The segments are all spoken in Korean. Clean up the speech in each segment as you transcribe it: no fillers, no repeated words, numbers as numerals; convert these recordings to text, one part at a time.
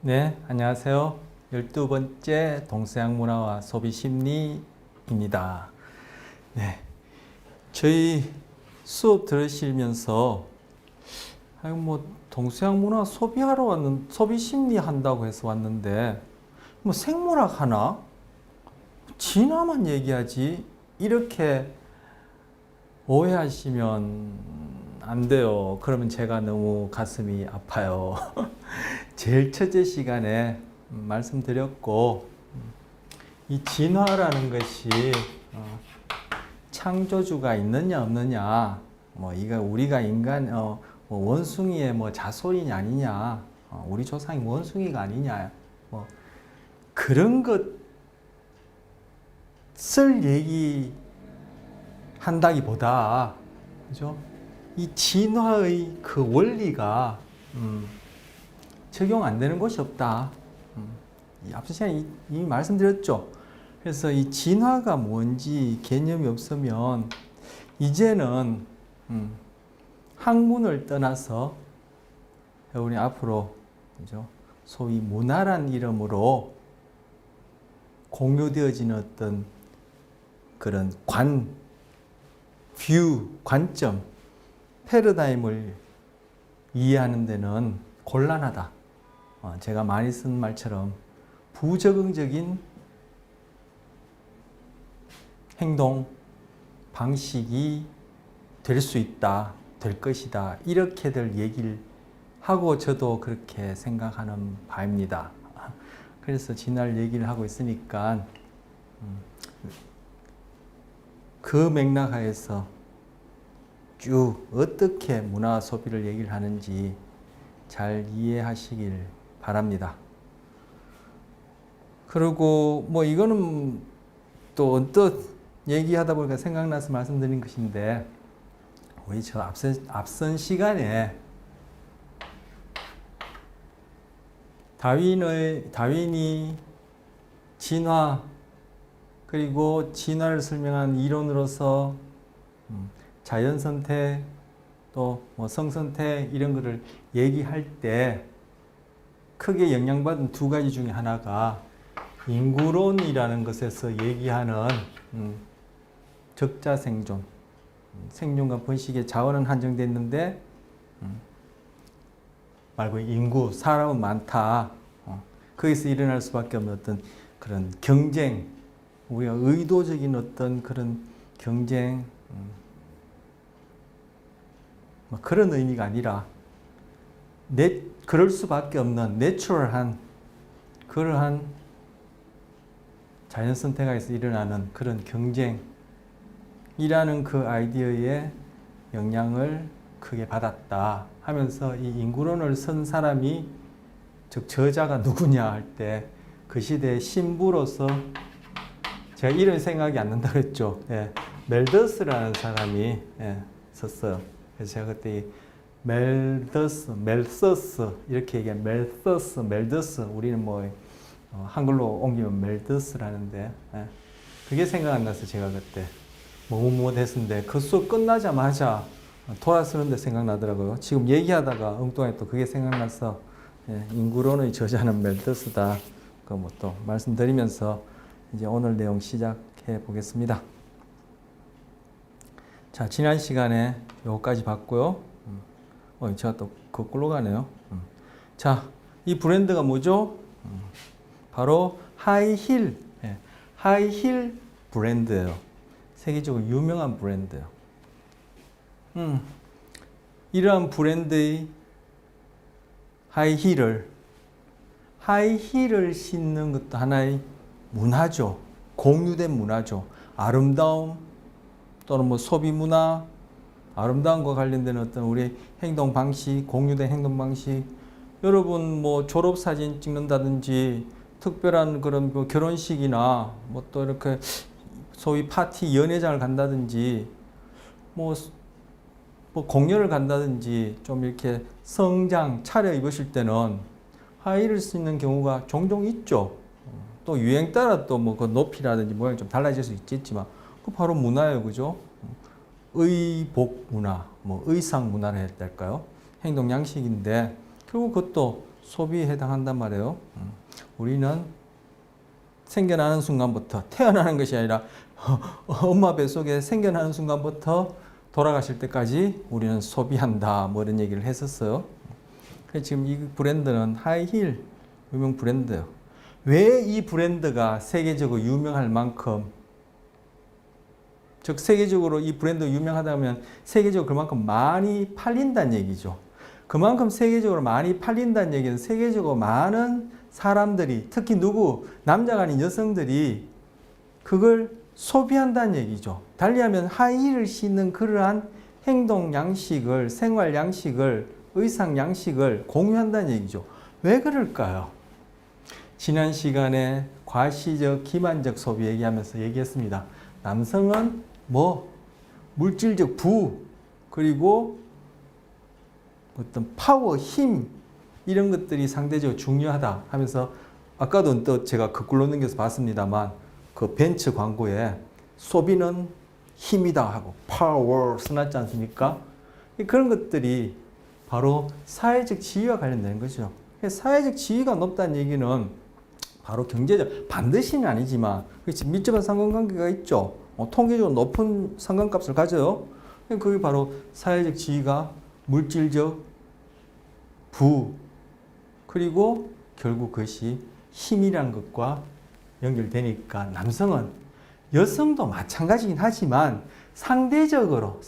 네, 안녕하세요. 12번째 동서양 문화와 소비 심리입니다. 네, 저희 수업 들으시면서 동서양 문화 소비하러 소비 심리 한다고 해서 왔는데 뭐 생물학 하나? 진화만 얘기하지? 이렇게 오해하시면 안 돼요. 그러면 제가 너무 가슴이 아파요. 제일 첫째 시간에 말씀드렸고, 이 진화라는 것이 창조주가 있느냐 없느냐, 뭐 이거 우리가 인간 뭐 원숭이의 뭐 자손이냐 아니냐, 우리 조상이 원숭이가 아니냐, 뭐 그런 것을 얘기한다기보다, 그죠? 이 진화의 그 원리가 적용 안 되는 것이 없다. 앞서 시간에 이미 말씀드렸죠. 그래서 이 진화가 뭔지 개념이 없으면 이제는 학문을 떠나서 우리 앞으로, 그죠? 소위 문화란 이름으로 공유되어지는 어떤 그런 관점, 패러다임을 이해하는 데는 곤란하다. 제가 많이 쓴 말처럼 부적응적인 행동 방식이 될 수 있다, 될 것이다, 이렇게들 얘기를 하고 저도 그렇게 생각하는 바입니다. 그래서 진화를 얘기를 하고 있으니까 그 맥락 하에서 쭉 어떻게 문화 소비를 얘기를 하는지 잘 이해하시길 바랍니다. 그리고 뭐 이거는 또 언뜻 얘기하다 보니까 생각나서 말씀드린 것인데, 우리 저 앞선 시간에 다윈이 진화, 그리고 진화를 설명한 이론으로서 자연 선택, 또 뭐 성선택 이런 거를 얘기할 때 크게 영향받은 두 가지 중에 하나가 인구론이라는 것에서 얘기하는 적자 생존, 생존과 번식의 자원은 한정되어 있는데 말고 인구, 사람은 많다. 거기서 일어날 수밖에 없는 어떤 그런 경쟁, 우리가 의도적인 어떤 그런 경쟁, 그런 의미가 아니라 그럴 수밖에 없는 내추럴한 그러한 자연 선택에서 일어나는 그런 경쟁이라는 그 아이디어에 영향을 크게 받았다 하면서 이 인구론을 쓴 사람이, 즉 저자가 누구냐 할 때 그 시대의 신부로서 제가 이름 생각이 안 난다고 했죠. 예, 멜더스라는 사람이 썼어요. 그래서 제가 그때 멜서스 이렇게 얘기한 멜더스 우리는 뭐 한글로 옮기면 멜더스라는데, 그게 생각 안 나서 제가 그때 뭐뭐 했었는데 그 수업 끝나자마자 돌아서는데 생각나더라고요. 지금 얘기하다가 엉뚱하게 또 그게 생각나서 인구론의 저자는 멜더스다. 그 뭐 또 말씀드리면서 이제 오늘 내용 시작해 보겠습니다. 자, 지난 시간에 요거까지 봤고요. 제가 또 거꾸로 가네요. 자, 이 브랜드가 뭐죠? 바로 하이힐 브랜드예요. 세계적으로 유명한 브랜드예요. 이러한 브랜드의 하이힐을 신는 것도 하나의 문화죠. 공유된 문화죠. 아름다움 또는 뭐 소비 문화, 아름다움과 관련된 어떤 우리 행동 방식, 공유된 행동 방식. 여러분 뭐 졸업 사진 찍는다든지 특별한 그런 뭐 결혼식이나 뭐 또 이렇게 소위 파티 연회장을 간다든지 뭐 공연을 간다든지 좀 이렇게 성장 차려 입으실 때는 하이힐을 쓰는 경우가 종종 있죠. 또 유행 따라 또 뭐 그 높이라든지 모양이 좀 달라질 수 있겠지만 그 바로 문화예요, 그죠? 의복 문화, 뭐 의상 문화를 해야 될까요? 행동 양식인데 결국 그것도 소비에 해당한단 말이에요. 우리는 생겨나는 순간부터 태어나는 것이 아니라 엄마 뱃속에 생겨나는 순간부터 돌아가실 때까지 우리는 소비한다. 뭐 이런 얘기를 했었어요. 지금 이 브랜드는 하이힐 유명 브랜드예요. 왜 이 브랜드가 세계적으로 유명할 만큼, 즉 세계적으로 이 브랜드가 유명하다면 세계적으로 그만큼 많이 팔린다는 얘기죠. 그만큼 세계적으로 많이 팔린다는 얘기는 세계적으로 많은 사람들이, 특히 남자가 아닌 여성들이 그걸 소비한다는 얘기죠. 달리하면 하이힐을 신는 그러한 행동 양식을, 생활 양식을, 의상 양식을 공유한다는 얘기죠. 왜 그럴까요? 지난 시간에 과시적, 기만적 소비 얘기하면서 얘기했습니다. 남성은 물질적 부, 그리고 어떤 파워, 힘, 이런 것들이 상대적으로 중요하다 하면서 아까도 또 제가 거꾸로 넘겨서 봤습니다만 그 벤츠 광고에 소비는 힘이다 하고 파워 써놨지 않습니까? 그런 것들이 바로 사회적 지위와 관련되는 거죠. 사회적 지위가 높다는 얘기는 바로 경제적, 반드시는 아니지만 밀접한 상관관계가 있죠. 통계적으로 높은 상관값을 가져요. 그게 바로 사회적 지위가 물질적 부, 그리고 결국 그것이 힘이라는 것과 연결되니까 남성은, 여성도 마찬가지긴 하지만 상대적으로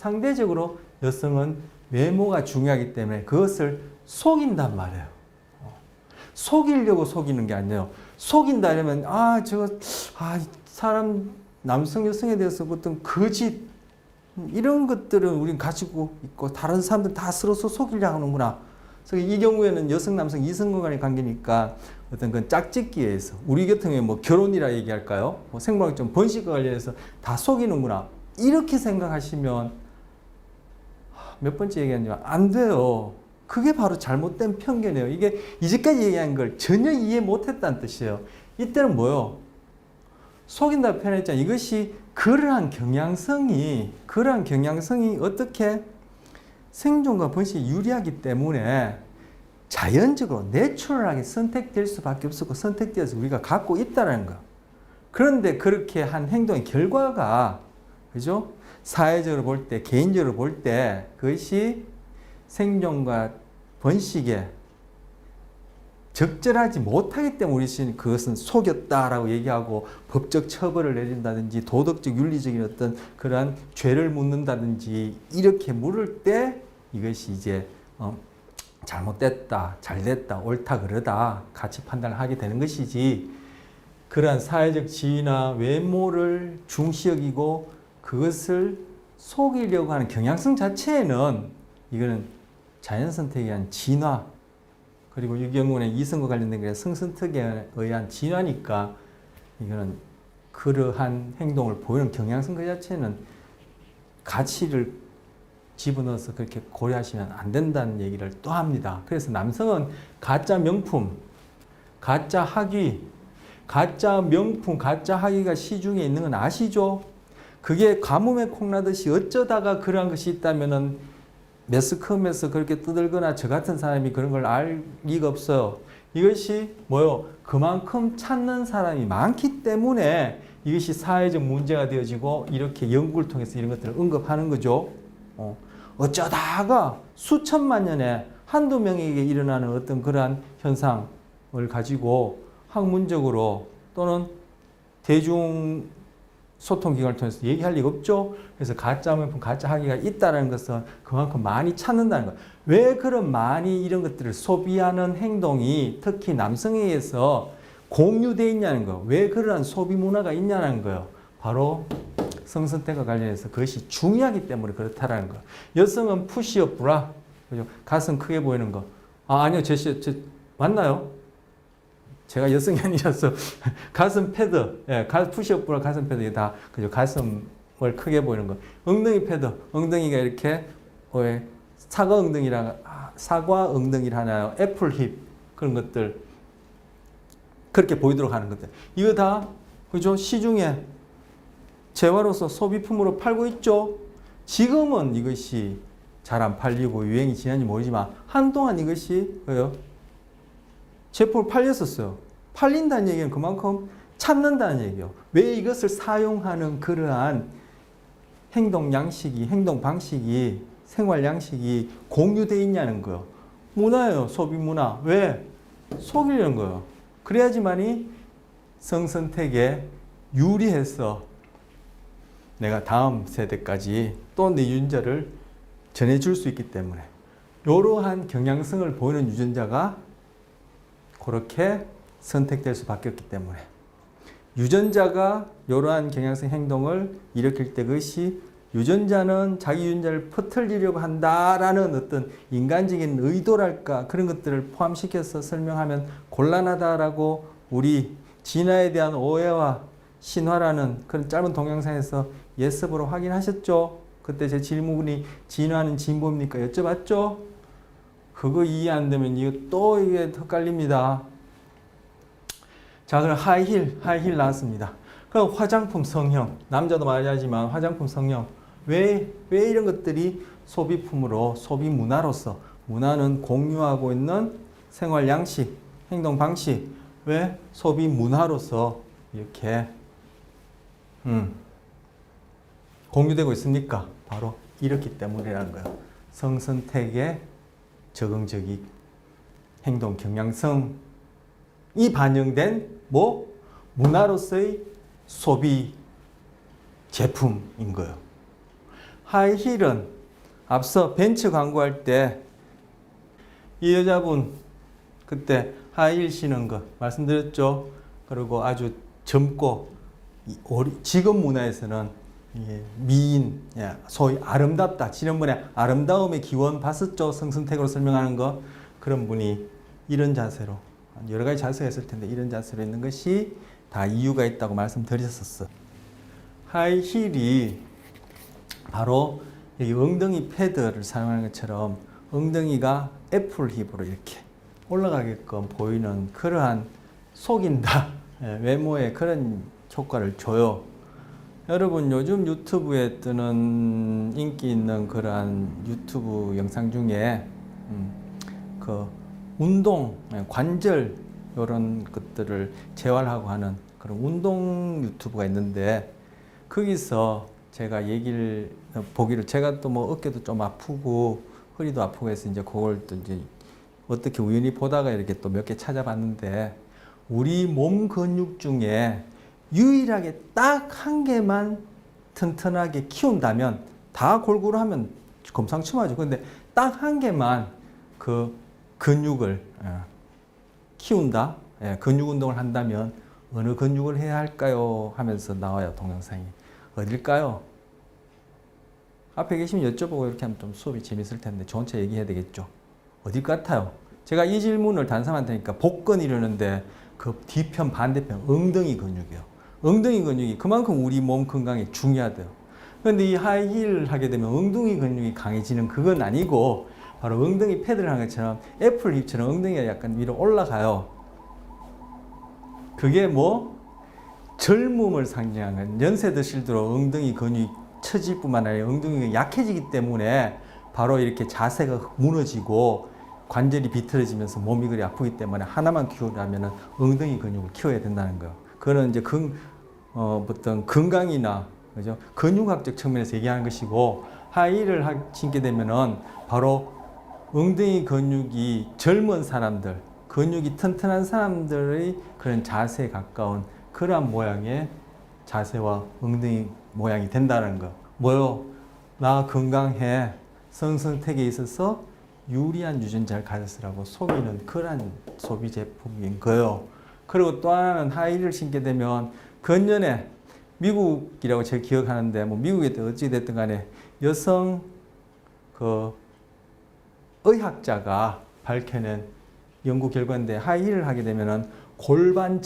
여성은 외모가 중요하기 때문에 그것을 속인단 말이에요. 속이려고 속이는 게 아니에요. 속인다 이러면 사람 남성 여성에 대해서 어떤 거짓 이런 것들은 우린 가지고 있고 다른 사람들 다 서로 속이려고 하는구나. 그래서 이 경우에는 여성 남성 이성 간의 관계니까 어떤 그 짝짓기에 의해서, 우리 같은 경우에 결혼이라 얘기할까요? 생물학적 번식과 관련해서 다 속이는구나. 이렇게 생각하시면 몇 번째 얘기하냐면 안 돼요. 그게 바로 잘못된 편견이에요. 이게 이제까지 얘기한 걸 전혀 이해 못했다는 뜻이에요. 이때는 뭐요? 속인다 표현했잖아요. 이것이 그러한 경향성이 어떻게 생존과 번식에 유리하기 때문에 자연적으로 내추럴하게 선택될 수밖에 없었고 선택되어서 우리가 갖고 있다는 거. 그런데 그렇게 한 행동의 결과가, 그죠? 사회적으로 볼 때, 개인적으로 볼 때 그것이 생존과 번식에 적절하지 못하기 때문에 우리 그것은 속였다라고 얘기하고 법적 처벌을 내린다든지 도덕적 윤리적인 어떤 그러한 죄를 묻는다든지 이렇게 물을 때 이것이 이제 잘못됐다, 잘됐다, 옳다, 그러다 가치 판단을 하게 되는 것이지, 그러한 사회적 지위나 외모를 중시 여기고 그것을 속이려고 하는 경향성 자체에는 이거는 자연 선택에 의한 진화, 그리고 이 경우는 이성과 관련된 게 성선택에 의한 진화니까 이거는 그러한 행동을 보이는 경향성 그 자체는 가치를 집어넣어서 그렇게 고려하시면 안 된다는 얘기를 또 합니다. 그래서 남성은 가짜 명품, 가짜 학위, 가짜 명품, 가짜 학위가 시중에 있는 건 아시죠? 그게 가뭄에 콩나듯이 어쩌다가 그러한 것이 있다면은 매스컴에서 그렇게 떠들거나 저 같은 사람이 그런 걸 알 리가 없어요. 이것이 뭐요? 그만큼 찾는 사람이 많기 때문에 이것이 사회적 문제가 되어지고 이렇게 연구를 통해서 이런 것들을 언급하는 거죠. 어쩌다가 수천만 년에 한두 명에게 일어나는 어떤 그러한 현상을 가지고 학문적으로 또는 대중 소통기관을 통해서 얘기할 리가 없죠. 그래서 가짜 명품, 가짜 학위가 있다는 것은 그만큼 많이 찾는다는 거예요. 왜 그런 많이 이런 것들을 소비하는 행동이 특히 남성에 의해서 공유되어 있냐는 거, 왜 그러한 소비 문화가 있냐는 거예요. 바로 성선택과 관련해서 그것이 중요하기 때문에 그렇다라는 거예요. 여성은 푸시업 브라, 그죠? 가슴 크게 보이는 거. 아니요, 맞나요? 제가 여성이 아니라서 가슴 패드, 푸시업 브라, 가슴 패드 이게 다 그죠? 가슴을 크게 보이는 거. 엉덩이 패드, 엉덩이가 이렇게 사과 엉덩이를 하나요? 애플 힙 그런 것들 그렇게 보이도록 하는 것들. 이거 다 그죠? 시중에 재화로서 소비품으로 팔고 있죠. 지금은 이것이 잘 안 팔리고 유행이 지난지 모르지만 한동안 이것이 제품을 팔렸었어요. 팔린다는 얘기는 그만큼 찾는다는 얘기예요. 왜 이것을 사용하는 그러한 행동 양식이, 행동 방식이, 생활 양식이 공유되어 있냐는 거예요. 문화예요. 소비 문화. 왜? 속이려는 거예요. 그래야지만이 성선택에 유리해서 내가 다음 세대까지 또 내 유전자를 전해줄 수 있기 때문에 이러한 경향성을 보이는 유전자가 그렇게 선택될 수밖에 없기 때문에 유전자가 이러한 경향성 행동을 일으킬 때 그것이 유전자는 자기 유전자를 퍼뜨리려고 한다라는 어떤 인간적인 의도랄까 그런 것들을 포함시켜서 설명하면 곤란하다라고 우리 진화에 대한 오해와 신화라는 그런 짧은 동영상에서 예습으로 확인하셨죠? 그때 제 질문이 진화는 진보입니까? 여쭤봤죠? 그거 이해 안 되면 이거 또 이게 헷갈립니다. 자, 그럼 하이힐 나왔습니다. 그럼 화장품 성형, 남자도 말하지만 화장품 성형. 왜 이런 것들이 소비품으로, 소비 문화로서, 문화는 공유하고 있는 생활 양식, 행동 방식, 왜 소비 문화로서 이렇게 공유되고 있습니까? 바로 이렇기 때문이라는 거예요. 성선택의 적응적인 행동 경향성이 반영된 문화로서의 소비 제품인 거예요. 하이힐은 앞서 벤츠 광고할 때 이 여자분 그때 하이힐 신은 거 말씀드렸죠. 그리고 아주 젊고 지금 문화에서는 미인, 소위 아름답다. 지난번에 아름다움의 기원 봤었죠. 성선택으로 설명하는 거. 그런 분이 이런 자세로 여러 가지 자세가 있을 텐데 이런 자세로 있는 것이 다 이유가 있다고 말씀드렸었어. 하이힐이 바로 여기 엉덩이 패드를 사용하는 것처럼 엉덩이가 애플 힙으로 이렇게 올라가게끔 보이는 그러한 속인다. 외모에 그런 효과를 줘요. 여러분 요즘 유튜브에 뜨는 인기 있는 그러한 유튜브 영상 중에 그 운동, 관절 이런 것들을 재활하고 하는 그런 운동 유튜브가 있는데 거기서 제가 얘기를 보기를 제가 또 뭐 어깨도 좀 아프고 허리도 아프고 해서 이제 그걸 또 이제 어떻게 우연히 보다가 이렇게 또 몇 개 찾아봤는데 우리 몸 근육 중에 유일하게 딱 한 개만 튼튼하게 키운다면 다 골고루 하면 금상첨화죠. 근데 딱 한 개만 그 근육을 키운다, 근육 운동을 한다면 어느 근육을 해야 할까요? 하면서 나와요, 동영상이. 어딜까요? 앞에 계시면 여쭤보고 이렇게 하면 좀 수업이 재밌을 텐데 전체 얘기해야 되겠죠. 어딜 것 같아요? 제가 이 질문을 단상한 테니까 복근 이러는데 그 뒤편 반대편 엉덩이 근육이요. 엉덩이 근육이 그만큼 우리 몸 건강에 중요하대요. 그런데 이 하이힐을 하게 되면 엉덩이 근육이 강해지는 그건 아니고 바로 엉덩이 패드를 하는 것처럼 애플 힙처럼 엉덩이가 약간 위로 올라가요. 그게 젊음을 상징하는 연세 드실수록 엉덩이 근육이 처질 뿐만 아니라 엉덩이가 약해지기 때문에 바로 이렇게 자세가 무너지고 관절이 비틀어지면서 몸이 그리 아프기 때문에 하나만 키우려면 엉덩이 근육을 키워야 된다는 거예요. 그거는 이제 어떤 건강이나 그죠? 근육학적 측면에서 얘기하는 것이고 하이힐을 신게 되면은 바로 엉덩이 근육이 젊은 사람들, 근육이 튼튼한 사람들의 그런 자세에 가까운 그러한 모양의 자세와 엉덩이 모양이 된다는 거. 뭐요? 나 건강해. 성선택에 있어서 유리한 유전자를 가졌으라고 속이는 그러한 소비 제품인 거예요. 그리고 또 하나는 하이힐을 신게 되면 근년에 미국이라고 제가 기억하는데 미국에 어찌 됐든 간에 여성 의학자가 밝혀낸 연구 결과인데 하이힐을 하게 되면은 골반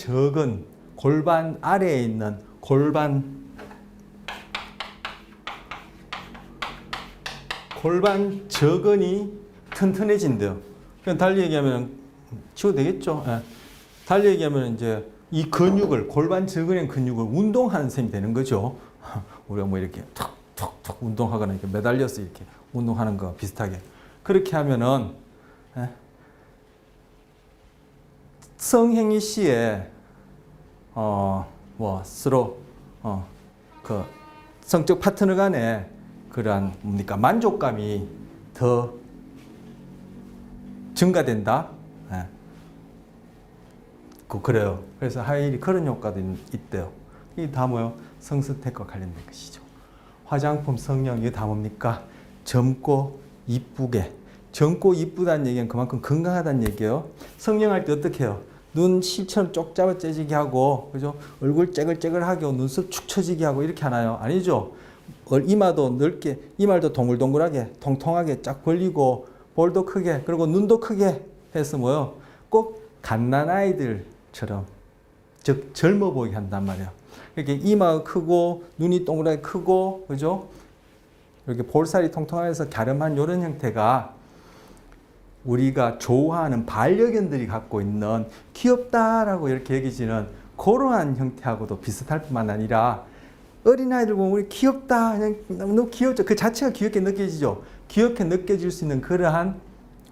아래에 있는 골반 저근이 튼튼해진대요. 그냥 달리 얘기하면 치워도 되겠죠. 달리 얘기하면 이제 이 근육을 골반 저근의 근육을 운동하는 셈이 되는 거죠. 우리가 이렇게 툭툭툭 운동하거나 이렇게 매달려서 이렇게 운동하는 거 비슷하게 그렇게 하면은 성행위 시에 서로 그 성적 파트너 간에 그러한 뭡니까 만족감이 더 증가된다. 예. 그래요. 그래서 하이힐이 그런 효과도 있대요. 이게 다 뭐요? 성선택과 관련된 것이죠. 화장품, 성형 이게 다 뭡니까? 젊고 이쁘게. 젊고 이쁘다는 얘기는 그만큼 건강하다는 얘기예요. 성형할 때 어떻게 해요? 눈 실처럼 쪽 잡아 째지게 하고, 그죠? 얼굴 째글째글하게 하고, 눈썹 축 처지게 하고, 이렇게 하나요? 아니죠? 이마도 넓게, 이마도 동글동글하게, 통통하게 쫙 벌리고, 볼도 크게, 그리고 눈도 크게 해서 뭐요? 꼭 갓난아이들처럼, 즉, 젊어 보이게 한단 말이에요. 이렇게 이마가 크고, 눈이 동그랗게 크고, 그죠? 이렇게 볼살이 통통하면서 갸름한 이런 형태가 우리가 좋아하는 반려견들이 갖고 있는 귀엽다라고 이렇게 여기지는 그러한 형태하고도 비슷할 뿐만 아니라 어린아이들 보면 우리 귀엽다, 그냥 너무 귀엽죠. 그 자체가 귀엽게 느껴지죠. 귀엽게 느껴질 수 있는 그러한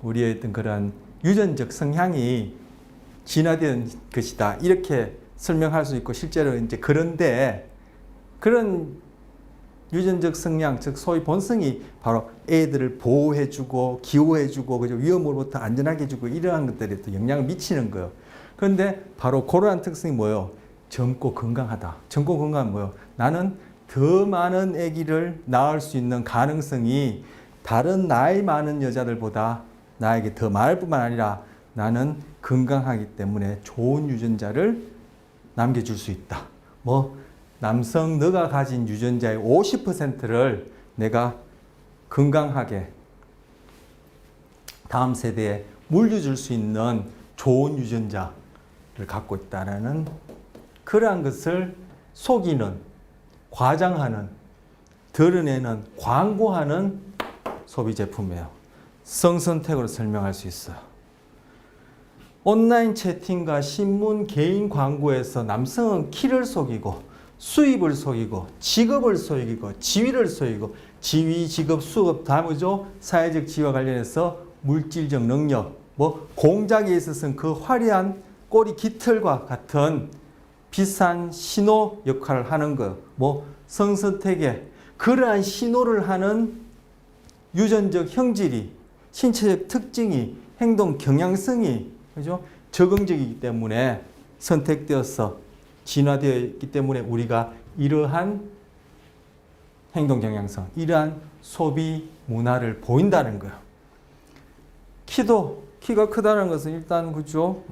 우리의 어떤 그런 유전적 성향이 진화된 것이다. 이렇게 설명할 수 있고 실제로 이제 그런데 그런 유전적 성향, 즉 소위 본성이 바로 애들을 보호해주고 기호해주고 그죠? 위험으로부터 안전하게 해주고 이러한 것들에 또 영향을 미치는 거예요. 그런데 바로 그러한 특성이 뭐예요? 젊고 건강하다. 젊고 건강은 뭐예요? 나는 더 많은 아기를 낳을 수 있는 가능성이 다른 나이 많은 여자들보다 나에게 더 많을 뿐만 아니라 나는 건강하기 때문에 좋은 유전자를 남겨줄 수 있다. 남성 너가 가진 유전자의 50%를 내가 건강하게 다음 세대에 물려줄 수 있는 좋은 유전자를 갖고 있다는 그러한 것을 속이는, 과장하는, 드러내는, 광고하는 소비 제품이에요. 성선택으로 설명할 수 있어요. 온라인 채팅과 신문 개인 광고에서 남성은 키를 속이고 수입을 속이고 직업을 속이고 지위를 속이고 지위, 직업, 수급 다 뭐죠? 사회적 지위와 관련해서 물질적 능력, 공작에 있어서는 그 화려한 꼬리 깃털과 같은 비싼 신호 역할을 하는 거, 성선택에 그러한 신호를 하는 유전적 형질이, 신체적 특징이, 행동 경향성이, 그죠? 적응적이기 때문에 선택되어서 진화되어 있기 때문에 우리가 이러한 행동 경향성, 이러한 소비 문화를 보인다는 거예요. 키가 크다는 것은 일단 그죠?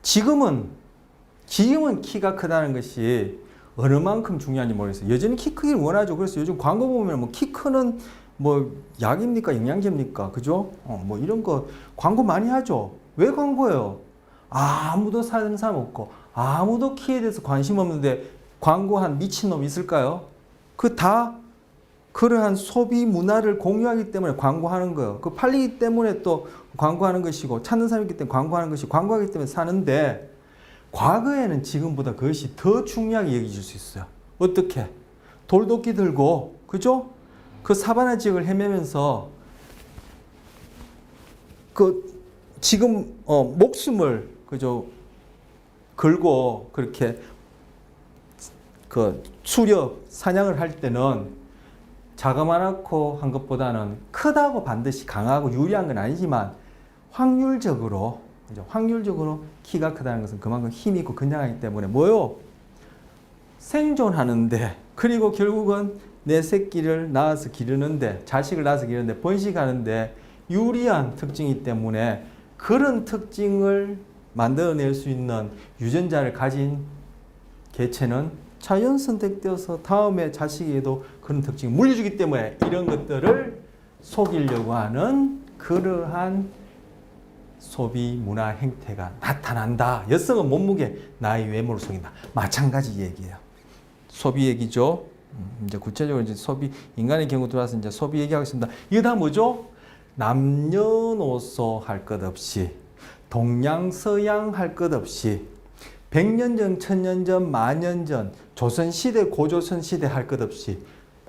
지금은 키가 크다는 것이 어느 만큼 중요한지 모르겠어요. 여전히 키 크기를 원하죠. 그래서 요즘 광고 보면 키 크는 약입니까? 영양제입니까? 그죠? 이런 거 광고 많이 하죠. 왜 광고해요? 아무도 사는 사람 없고 아무도 키에 대해서 관심 없는데 광고한 미친놈 있을까요? 다 그러한 소비 문화를 공유하기 때문에 광고하는 거예요. 팔리기 때문에 또 광고하는 것이고 찾는 사람이 있기 때문에 광고하는 것이 광고하기 때문에 사는데 과거에는 지금보다 그것이 더 중요하게 여겨질 수 있어요. 어떻게? 돌도끼 들고 그죠? 그 사바나 지역을 헤매면서 지금 목숨을 그죠 걸고 그렇게 수렵 사냥을 할 때는 자그마하고 한 것보다는 크다고 반드시 강하고 유리한 건 아니지만 확률적으로 키가 크다는 것은 그만큼 힘이 있고 건장하기 때문에 생존하는데 그리고 결국은 내 새끼를 낳아서 기르는데 자식을 낳아서 기르는데 번식하는데 유리한 특징이기 때문에 그런 특징을 만들어낼 수 있는 유전자를 가진 개체는 자연 선택되어서 다음에 자식에게도 그런 특징을 물려주기 때문에 이런 것들을 속이려고 하는 그러한 소비 문화 행태가 나타난다. 여성은 몸무게, 나이, 외모를 속인다. 마찬가지 얘기예요. 소비 얘기죠. 이제 구체적으로 이제 소비 인간의 경우 들어와서 이제 소비 얘기하겠습니다. 이거 다 뭐죠? 남녀노소 할 것 없이 동양서양 할 것 없이 100년 전, 1000년 전, 만년 전, 조선시대, 고조선시대 할 것 없이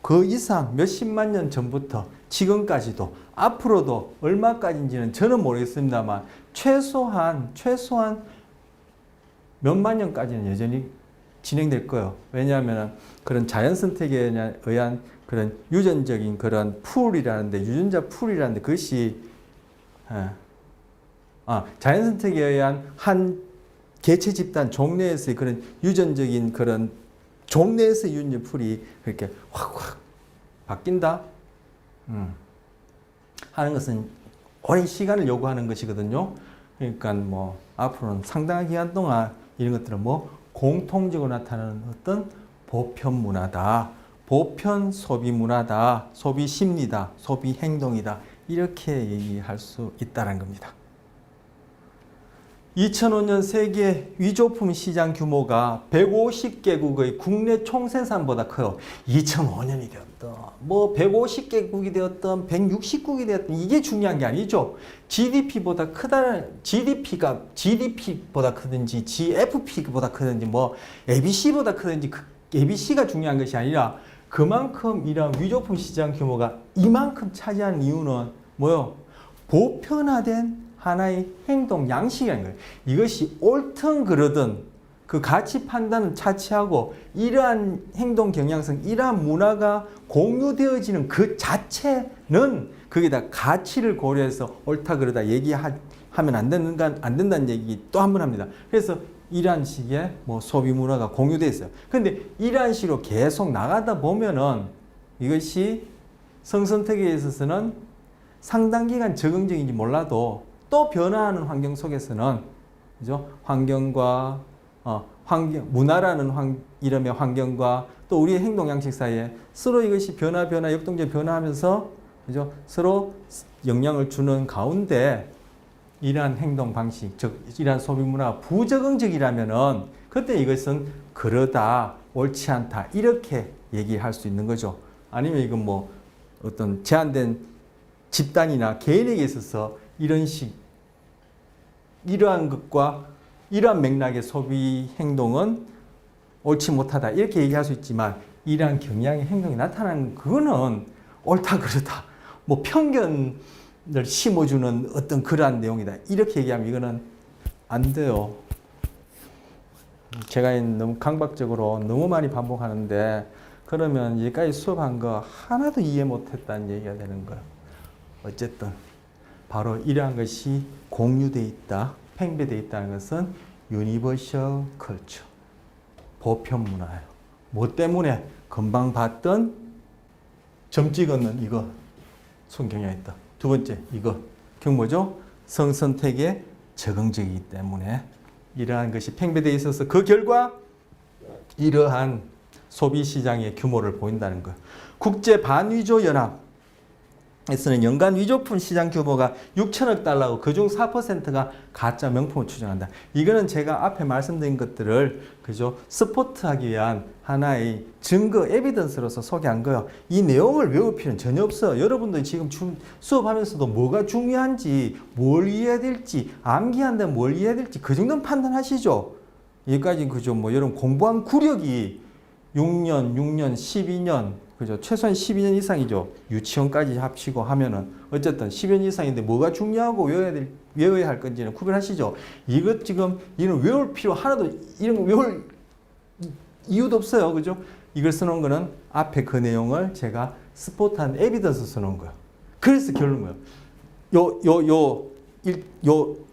그 이상 몇십만 년 전부터 지금까지도 앞으로도 얼마까지인지는 저는 모르겠습니다만 최소한 몇만 년까지는 여전히 진행될 거예요. 왜냐하면 그런 자연 선택에 의한 그런 유전적인 그런 풀이라는데, 유전자 풀이라는데 그것이 자연 선택에 의한 한 개체 집단 종내에서의 그런 유전적인 그런 종내에서의 유전적 풀이 그렇게 확 바뀐다 하는 것은 오랜 시간을 요구하는 것이거든요. 그러니까 뭐 앞으로는 상당한 기간 동안 이런 것들은 뭐 공통적으로 나타나는 어떤 보편 문화다, 보편 소비 문화다, 소비 심리다, 소비 행동이다, 이렇게 얘기할 수 있다는 겁니다. 2005년 세계 위조품 시장 규모가 150개국의 국내 총생산보다 커요. 2005년이 되었던, 뭐 150개국이 되었던, 160국이 되었던, 이게 중요한 게 아니죠. GDP보다 크다는, GDP보다 크든지, GFP보다 크든지, 뭐 ABC보다 크든지, ABC가 중요한 것이 아니라 그만큼 이런 위조품 시장 규모가 이만큼 차지하는 이유는 뭐요? 보편화된 하나의 행동 양식이라는 거예요. 이것이 옳든 그르든 그 가치 판단을 차치하고 이러한 행동 경향성, 이러한 문화가 공유되어지는 그 자체는 거기다 가치를 고려해서 옳다 그르다 얘기하면 안 된다는 얘기 또 한 번 합니다. 그래서 이러한 식의 뭐 소비 문화가 공유되어 있어요. 그런데 이러한 식으로 계속 나가다 보면은 이것이 성선택에 있어서는 상당 기간 적응적인지 몰라도 또 변화하는 환경 속에서는, 그죠? 환경과 문화라는 이름의 환경과 또 우리의 행동 양식 사이에 서로 이것이 역동적 변화하면서, 그죠? 서로 영향을 주는 가운데 이러한 행동 방식, 즉 이러한 소비 문화가 부적응적이라면은 그때 이것은 그러다, 옳지 않다, 이렇게 얘기할 수 있는 거죠. 아니면 이건 뭐 어떤 제한된 집단이나 개인에게 있어서 이러한 것과 이러한 맥락의 소비 행동은 옳지 못하다, 이렇게 얘기할 수 있지만 이러한 경향의 행동이 나타나는 그거는 옳다 그르다, 뭐 편견을 심어주는 어떤 그러한 내용이다, 이렇게 얘기하면 이거는 안 돼요. 제가 너무 강박적으로 너무 많이 반복하는데 그러면 여기까지 수업한 거 하나도 이해 못했다는 얘기가 되는 거예요. 어쨌든 바로 이러한 것이 공유되어 있다, 팽배되어 있다는 것은 유니버셜 컬처, 보편 문화예요. 뭐 때문에? 금방 봤던 점 찍었는 이거 성경에 있다. 두 번째 이거 뭐죠? 성선택에 적응적이기 때문에 이러한 것이 팽배되어 있어서 그 결과 이러한 소비시장의 규모를 보인다는 것. 국제 반위조 연합 에서는 연간 위조품 시장 규모가 6천억 달러고 그중 4%가 가짜 명품을 추정한다. 이거는 제가 앞에 말씀드린 것들을 그죠 스포트하기 위한 하나의 증거, 에비던스로서 소개한 거예요. 이 내용을 외울 필요는 전혀 없어요. 여러분들이 지금 수업하면서도 뭐가 중요한지, 뭘 이해해야 될지, 암기한다면 뭘 이해해야 될지 그 정도는 판단하시죠. 여기까지 그죠. 뭐 여러분 공부한 구력이 6년, 12년, 그죠? 최소한 12년 이상이죠. 유치원까지 합치고 하면은 어쨌든 10년 이상인데 뭐가 중요하고 외워야 할 건지는 구별하시죠. 이것 지금 이런 외울 필요 하나도, 이런 거 외울 이유도 없어요. 그죠? 이걸 써놓은 거는 앞에 그 내용을 제가 스포트한 에비던스 써놓은 거예요. 그래서 결론 거예요.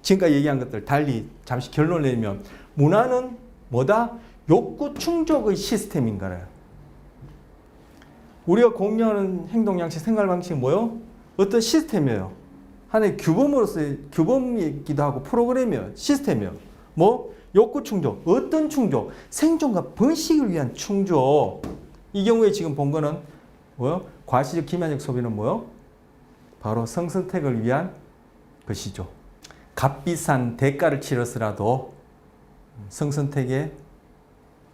지금까지 얘기한 것들 달리 잠시 결론을 내면 문화는 뭐다? 욕구 충족의 시스템인가요? 우리가 공유하는 행동 양식, 생활 방식이 뭐요? 어떤 시스템이에요. 하나의 규범이기도 하고 프로그램이에요. 시스템이에요. 뭐? 욕구 충족. 어떤 충족? 생존과 번식을 위한 충족. 이 경우에 지금 본 거는 뭐요? 과시적 기만적 소비는 뭐요? 바로 성선택을 위한 것이죠. 값비싼 대가를 치러서라도 성선택에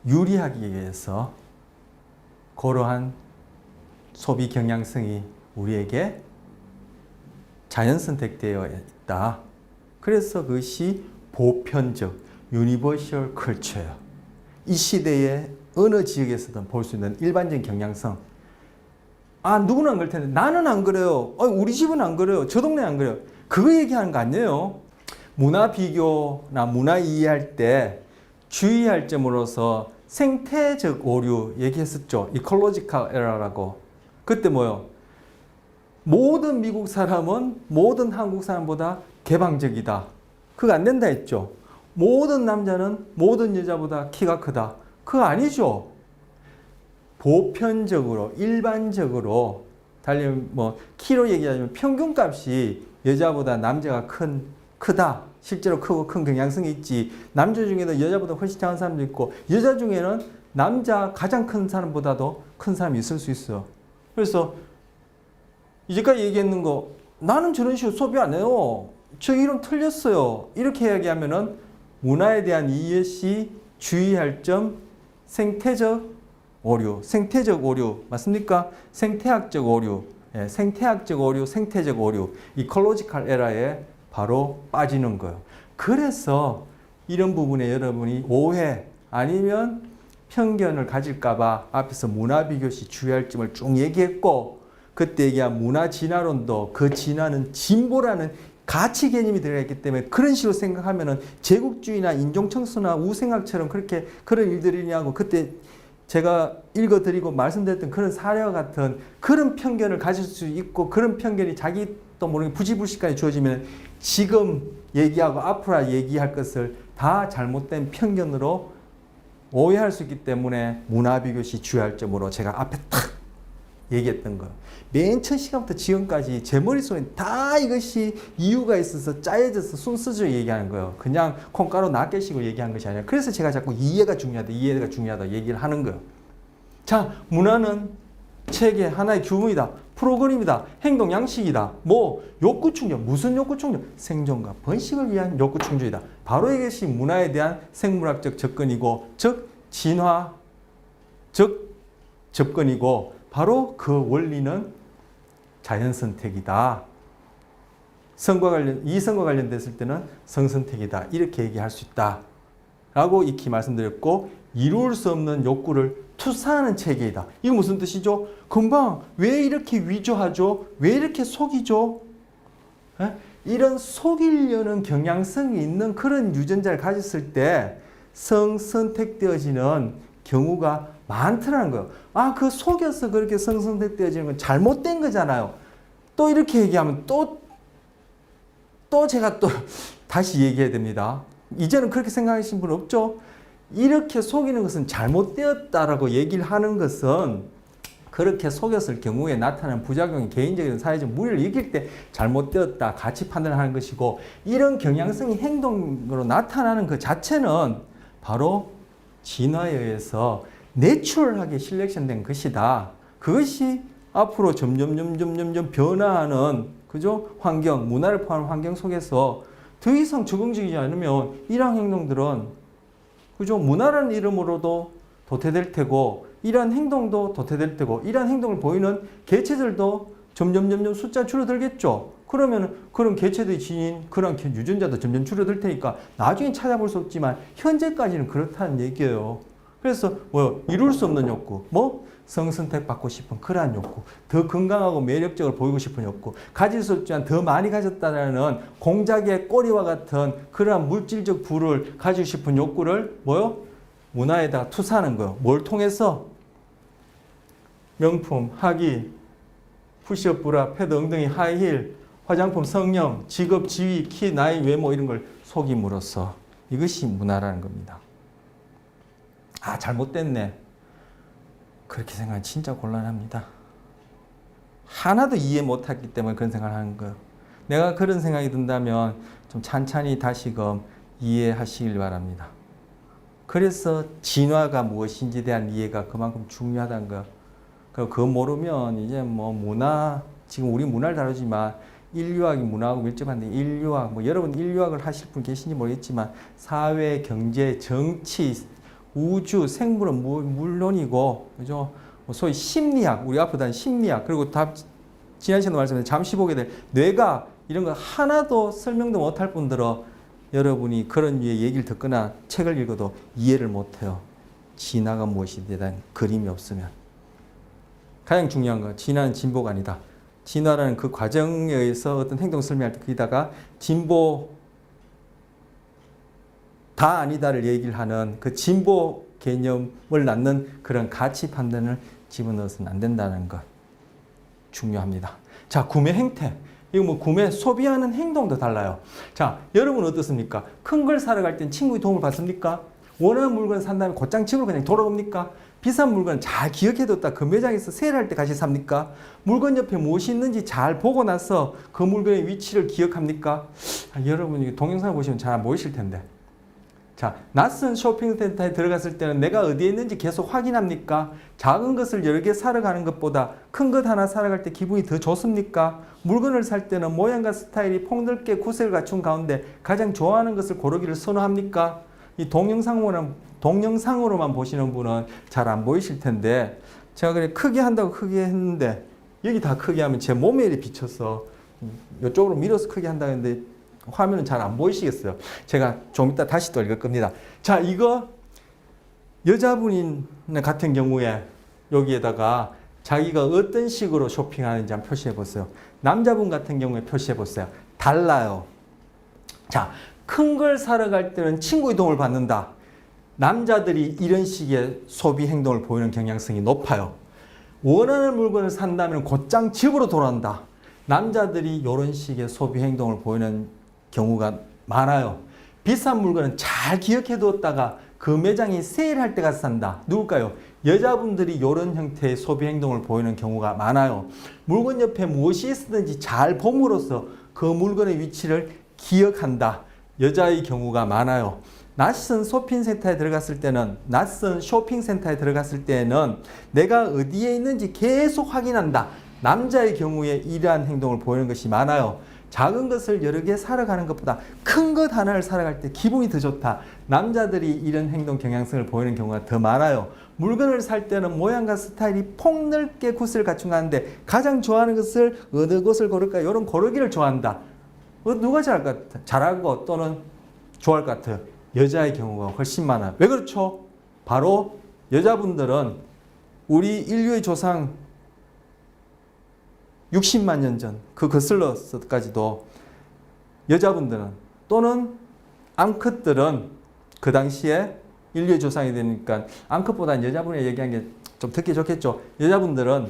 유리하기 위해서 그러한 소비 경향성이 우리에게 자연 선택되어 있다. 그래서 그것이 보편적, 유니버셜 컬처예요. 이 시대에 어느 지역에서든 볼 수 있는 일반적인 경향성, 아, 누구는 안 그럴 텐데 나는 안 그래요. 우리 집은 안 그래요. 저 동네 안 그래요. 그거 얘기하는 거 아니에요. 문화 비교나 문화 이해할 때 주의할 점으로서 생태적 오류 얘기했었죠. 이콜로지컬 에러라고. 그때 뭐요? 모든 미국 사람은 모든 한국 사람보다 개방적이다. 그거 안 된다 했죠. 모든 남자는 모든 여자보다 키가 크다. 그거 아니죠. 보편적으로 일반적으로 달리 뭐 키로 얘기하면 평균값이 여자보다 남자가 크다. 실제로 크고 큰 경향성이 있지. 남자 중에도 여자보다 훨씬 작은 사람도 있고 여자 중에는 남자 가장 큰 사람보다도 큰 사람이 있을 수 있어. 그래서 이제까지 얘기했는 거 나는 저런 식으로 소비 안 해요. 저 이름 틀렸어요. 이렇게 이야기하면은 문화에 대한 이해 시 주의할 점 생태적 오류, 생태적 오류 맞습니까? 생태학적 오류, 생태학적 오류, 생태적 오류, 이콜로지컬 에러에 바로 빠지는 거예요. 그래서 이런 부분에 여러분이 오해 아니면 편견을 가질까봐 앞에서 문화 비교 시 주의할 점을 쭉 얘기했고 그때 얘기한 문화 진화론도 그 진화는 진보라는 가치 개념이 들어가 있기 때문에 그런 식으로 생각하면은 제국주의나 인종청소나 우생학처럼 그렇게 그런 일들이냐고 그때 제가 읽어드리고 말씀드렸던 그런 사례와 같은 그런 편견을 가질 수 있고 그런 편견이 자기도 모르게 부지불식까지 주어지면 지금 얘기하고 앞으로 얘기할 것을 다 잘못된 편견으로 오해할 수 있기 때문에 문화 비교 시 주의할 점으로 제가 앞에 탁 얘기했던 거예요. 맨 첫 시간부터 지금까지 제 머릿속에 다 이것이 이유가 있어서 짜여져서 순서대로 얘기하는 거예요. 그냥 콩가루 낱개씩으로 얘기한 것이 아니라 그래서 제가 자꾸 이해가 중요하다 얘기를 하는 거예요. 자, 문화는 체계 하나의 규범이다. 프로그램이다. 행동 양식이다. 뭐 욕구 충족. 무슨 욕구 충족? 생존과 번식을 위한 욕구 충족이다. 바로 이것이 문화에 대한 생물학적 접근이고 즉 진화적 접근이고 바로 그 원리는 자연선택이다. 이성과 관련됐을 때는 성선택이다. 이렇게 얘기할 수 있다. 라고 익히 말씀드렸고 이룰 수 없는 욕구를 투사하는 체계이다. 이거 무슨 뜻이죠? 금방 왜 이렇게 위조하죠? 왜 이렇게 속이죠? 이런 속이려는 경향성이 있는 그런 유전자를 가졌을 때 성선택되어지는 경우가 많더라는 거예요. 아, 그 속여서 그렇게 성선택되어지는 건 잘못된 거잖아요. 또 이렇게 얘기하면 또 제가 또 다시 얘기해야 됩니다. 이제는 그렇게 생각하시는 분 없죠? 이렇게 속이는 것은 잘못되었다라고 얘기를 하는 것은 그렇게 속였을 경우에 나타나는 부작용이 개인적인 사회적 무리를 이길 때 잘못되었다 가치 판단을 하는 것이고 이런 경향성이 행동으로 나타나는 그 자체는 바로 진화에 의해서 내추럴하게 실렉션된 것이다. 그것이 앞으로 점점 변화하는 그죠? 환경, 문화를 포함한 환경 속에서 더 이상 적응적이지 않으면 이러한 행동들은 그죠? 문화라는 이름으로도 도태될 테고 이러한 행동도 도태될 테고 이러한 행동을 보이는 개체들도 점점 숫자 줄어들겠죠. 그러면 그런 개체들이 지닌 그런 유전자도 점점 줄어들 테니까 나중에 찾아볼 수 없지만 현재까지는 그렇다는 얘기예요. 그래서 이룰 수 없는 욕구, 성선택 받고 싶은 그러한 욕구, 더 건강하고 매력적으로 보이고 싶은 욕구, 가질 수 없지만 더 많이 가졌다는 공작의 꼬리와 같은 그러한 물질적 부를 가지고 싶은 욕구를 문화에다가 투사하는 거예요. 뭘 통해서? 명품, 하기, 푸시업 브라, 패드, 엉덩이, 하이힐, 화장품, 성형, 직업, 지위, 키, 나이, 외모 이런 걸 속임으로써 이것이 문화라는 겁니다. 아, 잘못됐네. 그렇게 생각하면 진짜 곤란합니다. 하나도 이해 못했기 때문에 그런 생각을 하는 거예요. 내가 그런 생각이 든다면 좀 찬찬히 다시금 이해하시길 바랍니다. 그래서 진화가 무엇인지에 대한 이해가 그만큼 중요하다는 거. 그거 모르면 이제 문화, 지금 우리 문화를 다루지만 인류학이 문화하고 밀접한데 인류학, 여러분 인류학을 하실 분 계신지 모르겠지만 사회, 경제, 정치, 우주, 생물은 물론이고, 그죠? 소위 심리학, 우리 앞으로 다닌 심리학, 그리고 지난 시간에 말씀드린 잠시 보게 될 뇌가 이런 거 하나도 설명도 못할 뿐더러 여러분이 그런 류의 얘기를 듣거나 책을 읽어도 이해를 못해요. 진화가 무엇이든 그림이 없으면. 가장 중요한 거 진화는 진보가 아니다. 진화라는 그 과정에 의해서 어떤 행동 설명할 때 거기다가 진보 다 아니다를 얘기를 하는 그 진보 개념을 낳는 그런 가치 판단을 집어넣어서는 안 된다는 것 중요합니다. 자, 구매 행태. 이거 뭐 구매, 소비하는 행동도 달라요. 자, 여러분 어떻습니까? 큰 걸 사러 갈 땐 친구의 도움을 받습니까? 원하는 물건 산 다음에 곧장 집으로 그냥 돌아옵니까? 비싼 물건 잘 기억해뒀다 그 매장에서 세일할 때 같이 삽니까? 물건 옆에 무엇이 있는지 잘 보고 나서 그 물건의 위치를 기억합니까? 여러분이 동영상을 보시면 잘 안 보이실 텐데. 자, 낯선 쇼핑센터에 들어갔을 때는 내가 어디에 있는지 계속 확인합니까? 작은 것을 여러 개 사러 가는 것보다 큰 것 하나 사러 갈 때 기분이 더 좋습니까? 물건을 살 때는 모양과 스타일이 폭넓게 구색을 갖춘 가운데 가장 좋아하는 것을 고르기를 선호합니까? 이 동영상으로만 보시는 분은 잘 안 보이실 텐데, 제가 그래 크게 한다고 크게 했는데 여기 다 크게 하면 제 몸에 비쳐서 이쪽으로 밀어서 크게 한다고 했는데 화면은 잘 안 보이시겠어요. 제가 좀 이따 다시 또 읽을 겁니다. 자, 이거 여자분 같은 경우에 여기에다가 자기가 어떤 식으로 쇼핑하는지 한번 표시해 보세요. 남자분 같은 경우에 표시해 보세요. 달라요. 자, 큰 걸 사러 갈 때는 친구의 도움을 받는다. 남자들이 이런 식의 소비 행동을 보이는 경향성이 높아요. 원하는 물건을 산다면 곧장 집으로 돌아온다. 남자들이 이런 식의 소비 행동을 보이는 경우가 많아요. 비싼 물건은 잘 기억해 두었다가 그 매장이 세일할 때 가서 산다. 누굴까요? 여자분들이 이런 형태의 소비 행동을 보이는 경우가 많아요. 물건 옆에 무엇이 있었는지 잘 봄으로써 그 물건의 위치를 기억한다. 여자의 경우가 많아요. 낯선 쇼핑센터에 들어갔을 때는 내가 어디에 있는지 계속 확인한다. 남자의 경우에 이러한 행동을 보이는 것이 많아요. 작은 것을 여러 개 사러 가는 것보다 큰 것 하나를 사러 갈 때 기분이 더 좋다. 남자들이 이런 행동 경향성을 보이는 경우가 더 많아요. 물건을 살 때는 모양과 스타일이 폭넓게 구슬을 갖춘 가운데 가장 좋아하는 것을 어느 것을 고를까? 이런 고르기를 좋아한다. 누가 잘할 것 같아? 잘하고 또는 좋아할 것 같아요? 여자의 경우가 훨씬 많아요. 왜 그렇죠? 바로 여자분들은 우리 인류의 조상 60만 년 전 그 거슬러서까지도 여자분들은 또는 암컷들은 그 당시에 인류의 조상이 되니까 암컷보다는 여자분이 얘기한 게 좀 듣기 좋겠죠. 여자분들은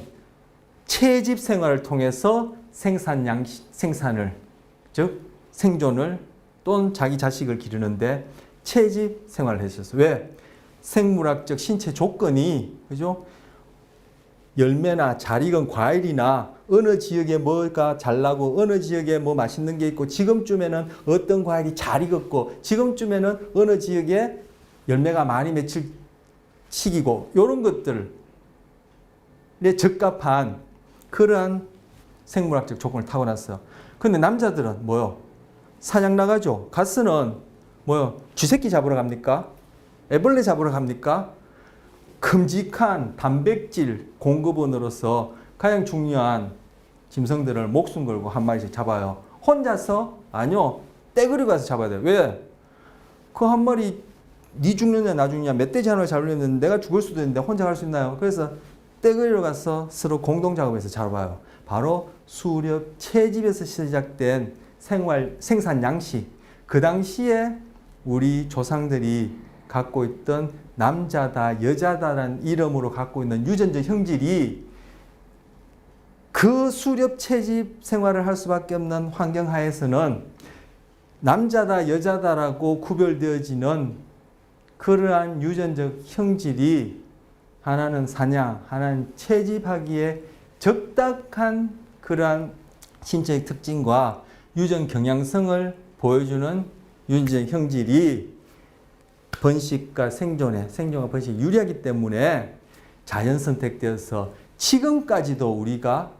채집 생활을 통해서 생산을 즉 생존을 또는 자기 자식을 기르는데 채집 생활을 했었어요. 왜? 생물학적 신체 조건이 그죠? 열매나 잘 익은 과일이나 어느 지역에 뭐가 잘 나고 어느 지역에 뭐 맛있는 게 있고 지금쯤에는 어떤 과일이 잘 익었고 지금쯤에는 어느 지역에 열매가 많이 맺힐 시기고 이런 것들에 적합한 그러한 생물학적 조건을 타고났어요. 근데 남자들은 뭐요? 사냥 나가죠. 가스는 뭐요? 쥐새끼 잡으러 갑니까? 애벌레 잡으러 갑니까? 큼직한 단백질 공급원으로서 가장 중요한 짐승들을 목숨 걸고 한 마리씩 잡아요. 혼자서? 아니요. 떼그리 가서 잡아야 돼요. 왜? 그 한 마리 니 죽느냐 나 죽느냐 멧돼지 하나 잡으려면 내가 죽을 수도 있는데 혼자 갈 수 있나요? 그래서 떼그리로 가서 서로 공동 작업해서 잡아요. 바로 수렵 채집에서 시작된 생산 양식. 그 당시에 우리 조상들이 갖고 있던 남자다 여자다라는 이름으로 갖고 있는 유전적 형질이 그 수렵 채집 생활을 할 수밖에 없는 환경 하에서는 남자다 여자다라고 구별되어지는 그러한 유전적 형질이 하나는 사냥, 하나는 채집하기에 적당한 그러한 신체적 특징과 유전 경향성을 보여주는 유전적 형질이 번식과 생존과 번식에 유리하기 때문에 자연 선택되어서 지금까지도 우리가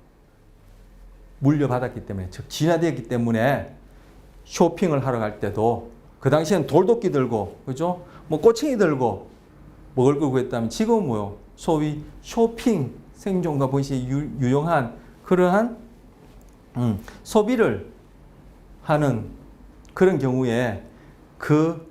물려받았기 때문에, 즉 진화되었기 때문에 쇼핑을 하러 갈 때도 그 당시엔 돌도끼 들고, 그죠? 뭐 꼬챙이 들고 먹을 걸 구했다면 지금은 뭐요? 소위 쇼핑, 생존과 번식에 유용한 그러한 소비를 하는 그런 경우에 그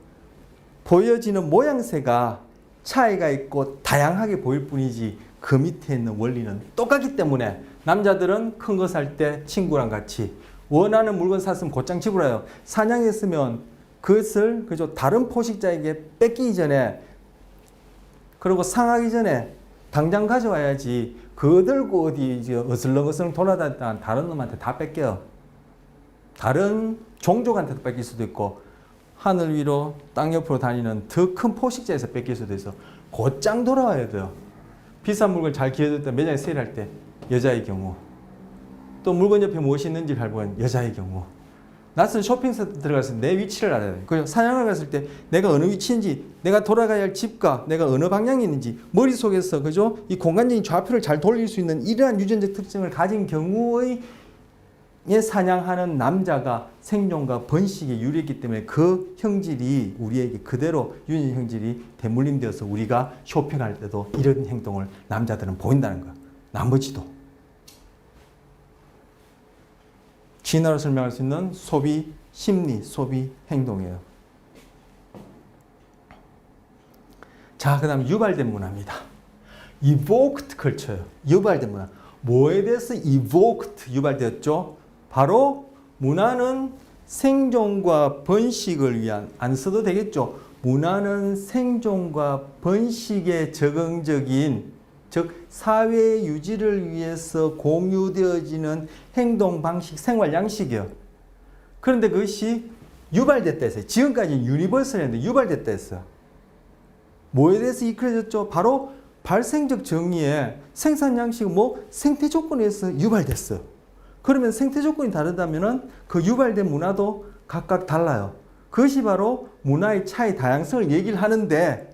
보여지는 모양새가 차이가 있고 다양하게 보일 뿐이지 그 밑에 있는 원리는 똑같기 때문에 남자들은 큰 거 살 때 친구랑 같이 원하는 물건 샀으면 곧장 지불해요. 사냥했으면 그것을 그죠 다른 포식자에게 뺏기기 전에 그리고 상하기 전에 당장 가져와야지 그거 들고 어디 이제 어슬렁어슬렁 돌아다니다가 다른 놈한테 다 뺏겨요. 다른 종족한테도 뺏길 수도 있고 하늘 위로 땅 옆으로 다니는 더 큰 포식자에서 뺏길 수도 있어. 곧장 돌아와야 돼요. 비싼 물건 잘 기어들 때 매장에 세일할 때 여자의 경우 또 물건 옆에 무엇이 있는지 발견한 여자의 경우 낯선 쇼핑센터 들어가서 내 위치를 알아야 돼요. 그리고 사냥을 갔을 때 내가 어느 위치인지 내가 돌아가야 할 집과 내가 어느 방향에 있는지 머릿속에서 그죠? 이 공간적인 좌표를 잘 돌릴 수 있는 이러한 유전적 특징을 가진 경우의 사냥하는 남자가 생존과 번식에 유리했기 때문에 그 형질이 우리에게 그대로 유전 형질이 대물림되어서 우리가 쇼핑할 때도 이런 행동을 남자들은 보인다는 거야. 나머지도. 진화로 설명할 수 있는 소비 심리, 소비 행동이에요. 자, 그 다음 유발된 문화입니다. evoked culture예요. 유발된 문화. 뭐에 대해서 evoked 유발되었죠? 바로 문화는 생존과 번식을 위한, 안 써도 되겠죠? 문화는 생존과 번식에 적응적인, 즉 사회 유지를 위해서 공유되어지는 행동 방식, 생활 양식이에요. 그런데 그것이 유발됐다 했어요. 지금까지 유니버설이었는데 유발됐다 했어요. 뭐에 대해서 이끌어졌죠? 바로 발생적 정의에 생산 양식은 뭐 생태 조건에서 유발됐어요. 그러면 생태 조건이 다르다면은 그 유발된 문화도 각각 달라요. 그것이 바로 문화의 차이, 다양성을 얘기를 하는데,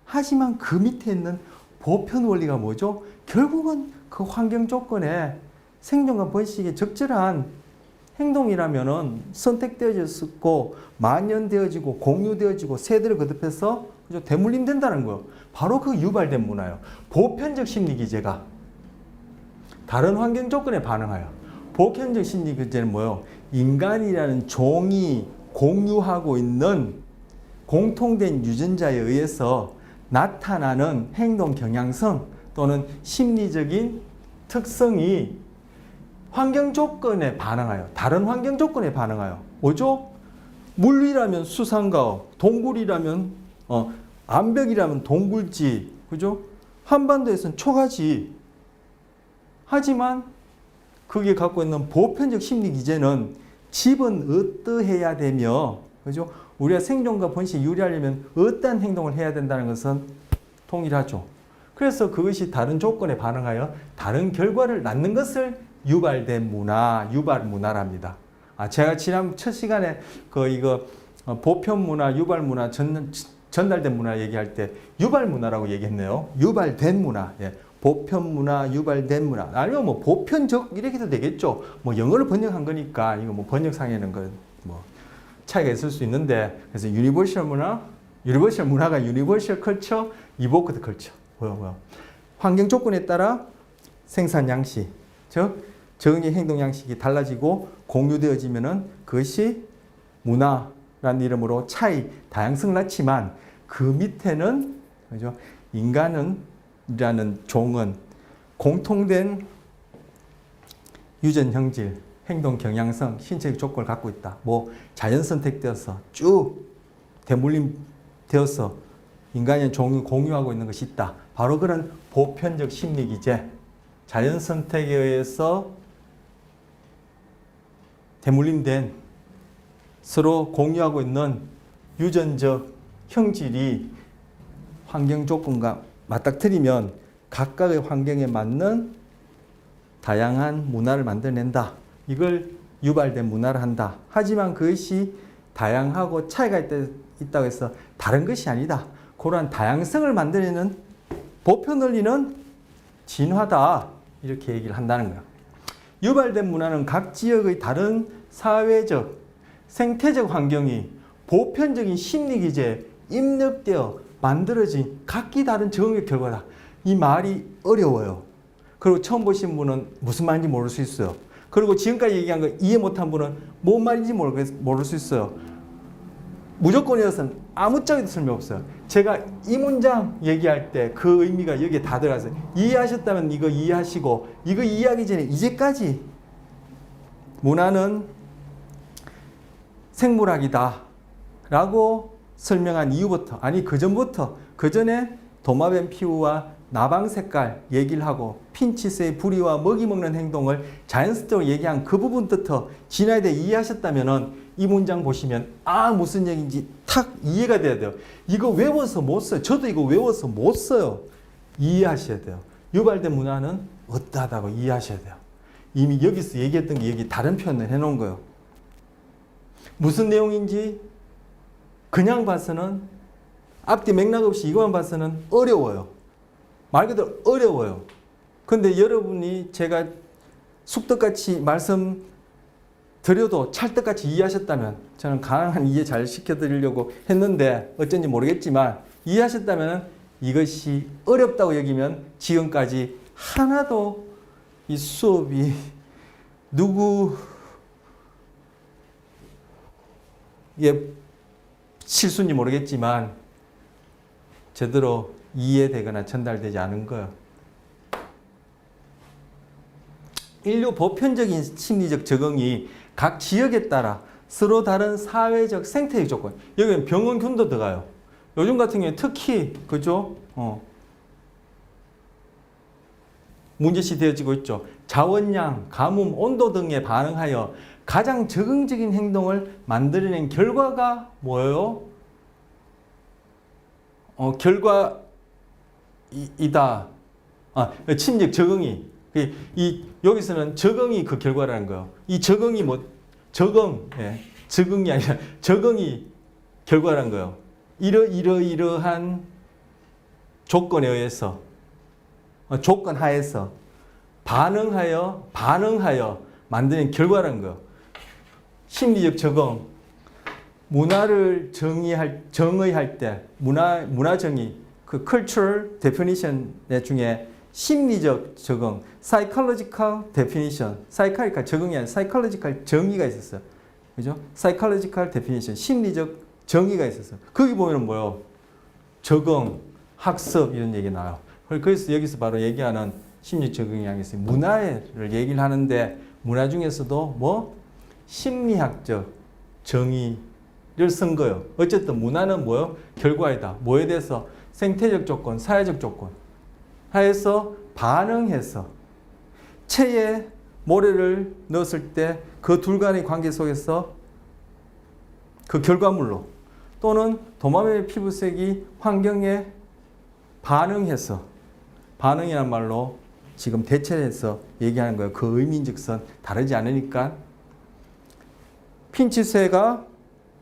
하지만 그 밑에 있는 보편 원리가 뭐죠? 결국은 그 환경 조건에 생존과 번식에 적절한 행동이라면은 선택되어졌고 만연되어지고 공유되어지고 세대를 거듭해서 대물림 된다는 거예요. 바로 그 유발된 문화예요. 보편적 심리 기제가 다른 환경 조건에 반응하여. 보편적 심리 기제는 뭐예요? 인간이라는 종이 공유하고 있는 공통된 유전자에 의해서 나타나는 행동 경향성 또는 심리적인 특성이 환경 조건에 반응하여, 다른 환경 조건에 반응하여. 뭐죠? 물이라면 수상가업, 동굴이라면 암벽이라면 동굴지, 그죠? 한반도에서는 초가지. 하지만 그게 갖고 있는 보편적 심리 기제는 집은 어떠해야 되며, 그죠? 우리가 생존과 번식에 유리하려면 어떠한 행동을 해야 된다는 것은 동일하죠. 그래서 그것이 다른 조건에 반응하여 다른 결과를 낳는 것을 유발된 문화, 유발 문화랍니다. 제가 지난 첫 시간에 보편 문화, 유발 문화, 전달된 문화 얘기할 때 유발 문화라고 얘기했네요. 유발된 문화. 예. 보편 문화, 유발된 문화. 아니면 뭐 보편적 이렇게 해도 되겠죠. 뭐 영어를 번역한 거니까 이거 뭐 번역상에는 뭐 차이가 있을 수 있는데, 그래서 유니버셜 문화가 유니버셜 컬처, 이보크드 컬처. 뭐야. 환경 조건에 따라 생산 양식, 즉 정의 행동 양식이 달라지고 공유되어지면은 그것이 문화라는 이름으로 차이, 다양성을 낳지만 그 밑에는, 그죠? 인간이라는 종은 공통된 유전 형질, 행동 경향성, 신체적 조건을 갖고 있다. 뭐 자연 선택되어서 쭉 대물림 되어서 인간의 종이 공유하고 있는 것이 있다. 바로 그런 보편적 심리 기제, 자연 선택에 의해서 대물림된 서로 공유하고 있는 유전적 형질이 환경 조건과 맞닥뜨리면 각각의 환경에 맞는 다양한 문화를 만들어낸다. 이걸 유발된 문화를 한다. 하지만 그것이 다양하고 차이가 있다고 해서 다른 것이 아니다. 그러한 다양성을 만들어내는 보편 원리는 진화다. 이렇게 얘기를 한다는 거야. 유발된 문화는 각 지역의 다른 사회적, 생태적 환경이 보편적인 심리 기제에 입력되어 만들어진 각기 다른 적응의 결과다. 이 말이 어려워요. 그리고 처음 보신 분은 무슨 말인지 모를 수 있어요. 그리고 지금까지 얘기한 거 이해 못한 분은 뭔 말인지 모를 수 있어요. 무조건이어서는 아무짝에도 설명 없어요. 제가 이 문장 얘기할 때 그 의미가 여기에 다 들어가서 이해하셨다면 이거 이해하시고, 이거 이해하기 전에 이제까지 문화는 생물학이다 라고 설명한 이유부터, 아니 그 전부터, 그 전에 도마뱀 피부와 나방 색깔 얘기를 하고 핀치스의 부리와 먹이 먹는 행동을 자연스럽게 얘기한 그 부분부터 진화에 대해 이해하셨다면 이 문장 보시면 무슨 얘기인지 탁 이해가 돼야 돼요. 이거 외워서 못 써요. 저도 이거 외워서 못 써요. 이해하셔야 돼요. 유발된 문화는 어떠하다고 이해하셔야 돼요. 이미 여기서 얘기했던 게 여기 다른 표현을 해놓은 거예요. 무슨 내용인지 그냥 봐서는, 앞뒤 맥락 없이 이것만 봐서는 어려워요. 말 그대로 어려워요. 근데 여러분이 제가 숙덕같이 말씀 드려도 찰떡같이 이해하셨다면, 저는 가능한 이해 잘 시켜드리려고 했는데 어쩐지 모르겠지만 이해하셨다면, 이것이 어렵다고 여기면 지금까지 하나도 이 수업이 누구의 실수인지 모르겠지만 제대로 이해되거나 전달되지 않은 거예요. 인류 보편적인 심리적 적응이 각 지역에 따라 서로 다른 사회적 생태적 조건, 여기는 병원균도 들어가요. 요즘 같은 경우에 특히 그죠? 문제시 되어지고 있죠. 자원량, 가뭄, 온도 등에 반응하여 가장 적응적인 행동을 만들어낸 결과가 뭐예요? 결과이다. 심리적 적응이. 여기서는 적응이 그 결과라는 거예요. 이 적응이 적응이 아니라 적응이 결과라는 거예요. 이러한 조건에 의해서, 조건 하에서 반응하여 만드는 결과라는 거예요. 심리적 적응, 문화를 정의할 때, 문화 정의, 그 cultural definition 중에 심리적 적응, psychological definition, psychological 적응이 아니라 psychological 정의가 있었어요. 그죠? psychological definition, 심리적 정의가 있었어요. 거기 보면 뭐요? 적응, 학습 이런 얘기 나와요. 그래서 여기서 바로 얘기하는 심리적 적응이 하겠어요. 문화를 얘기를 하는데 문화 중에서도 심리학적 정의를 쓴 거예요. 어쨌든 문화는 뭐요? 결과이다. 뭐에 대해서? 생태적 조건, 사회적 조건 하에서 반응해서 체에 모래를 넣었을 때 그 둘 간의 관계 속에서 그 결과물로, 또는 도마뱀의 피부색이 환경에 반응해서, 반응이란 말로 지금 대체해서 얘기하는 거예요. 그 의미인즉슨 다르지 않으니까 핀치새가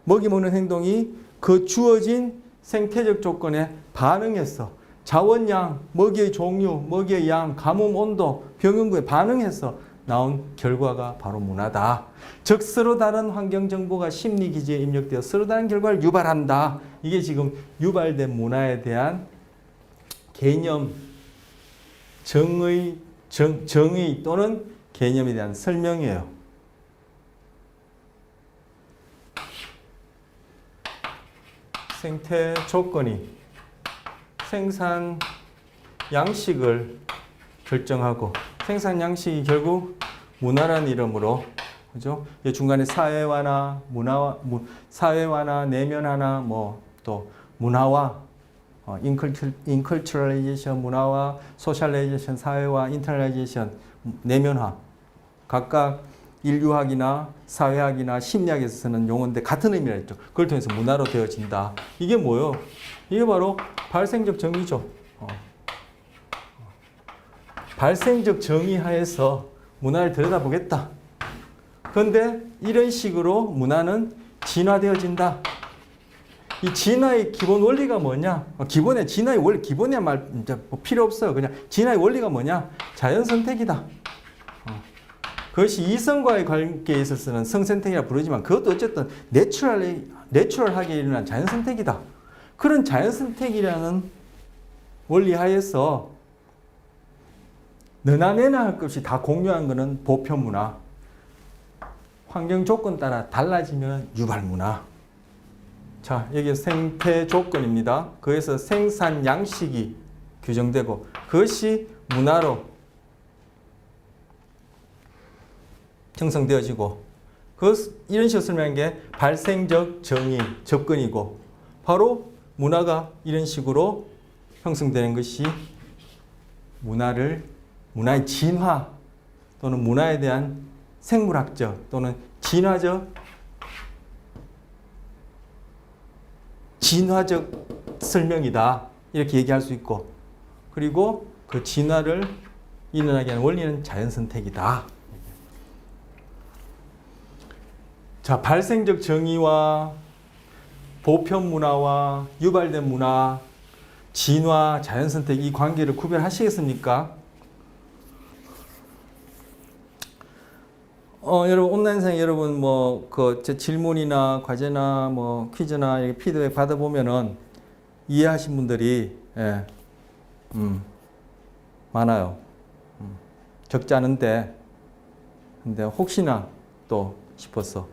먹이 먹는 행동이 그 주어진 생태적 조건에 반응해서 자원량, 먹이의 종류, 먹이의 양, 가뭄, 온도, 병용구에 반응해서 나온 결과가 바로 문화다. 즉 서로 다른 환경 정보가 심리 기제에 입력되어 서로 다른 결과를 유발한다. 이게 지금 유발된 문화에 대한 개념, 정의 또는 개념에 대한 설명이에요. 생태 조건이 생산 양식을 결정하고, 생산 양식이 결국 문화라는 이름으로, 그죠? 중간에 사회화나 사회화나 내면화나 또 문화화, 인컬처럴라이제이션, 문화화, 소셜라이제이션, 사회화, 인터널라이제이션, 내면화, 각각 인류학이나 사회학이나 심리학에서 쓰는 용어인데 같은 의미라 했죠. 그걸 통해서 문화로 되어진다. 이게 뭐예요? 이게 바로 발생적 정의죠. 발생적 정의 하에서 문화를 들여다보겠다. 그런데 이런 식으로 문화는 진화되어진다. 이 진화의 기본 원리가 뭐냐? 진화의 원리, 기본이야 말 이제 필요 없어요. 그냥 진화의 원리가 뭐냐? 자연 선택이다. 그것이 이성과의 관계에 있어서는 성선택이라 부르지만 그것도 어쨌든 내추럴하게 일어난 자연 선택이다. 그런 자연 선택이라는 원리 하에서 너나 내나 할 것 없이 다 공유한 것은 보편 문화. 환경 조건 따라 달라지면 유발 문화. 자, 여기 생태 조건입니다. 그래서 생산 양식이 규정되고 그것이 문화로 형성되어지고 이런 식으로 설명한 게 발생적 정의, 접근이고 바로 문화가 이런 식으로 형성되는 것이 문화의 진화 또는 문화에 대한 생물학적 또는 진화적 설명이다. 이렇게 얘기할 수 있고 그리고 그 진화를 일어나게 하는 원리는 자연선택이다. 자, 발생적 정의와 보편 문화와 유발된 문화, 진화, 자연선택 이 관계를 구별하시겠습니까? 여러분 온라인상에 여러분 제 질문이나 과제나 퀴즈나 이렇게 피드백 받아보면은 이해하신 분들이 많아요. 적지 않은데 근데 혹시나 또 싶어서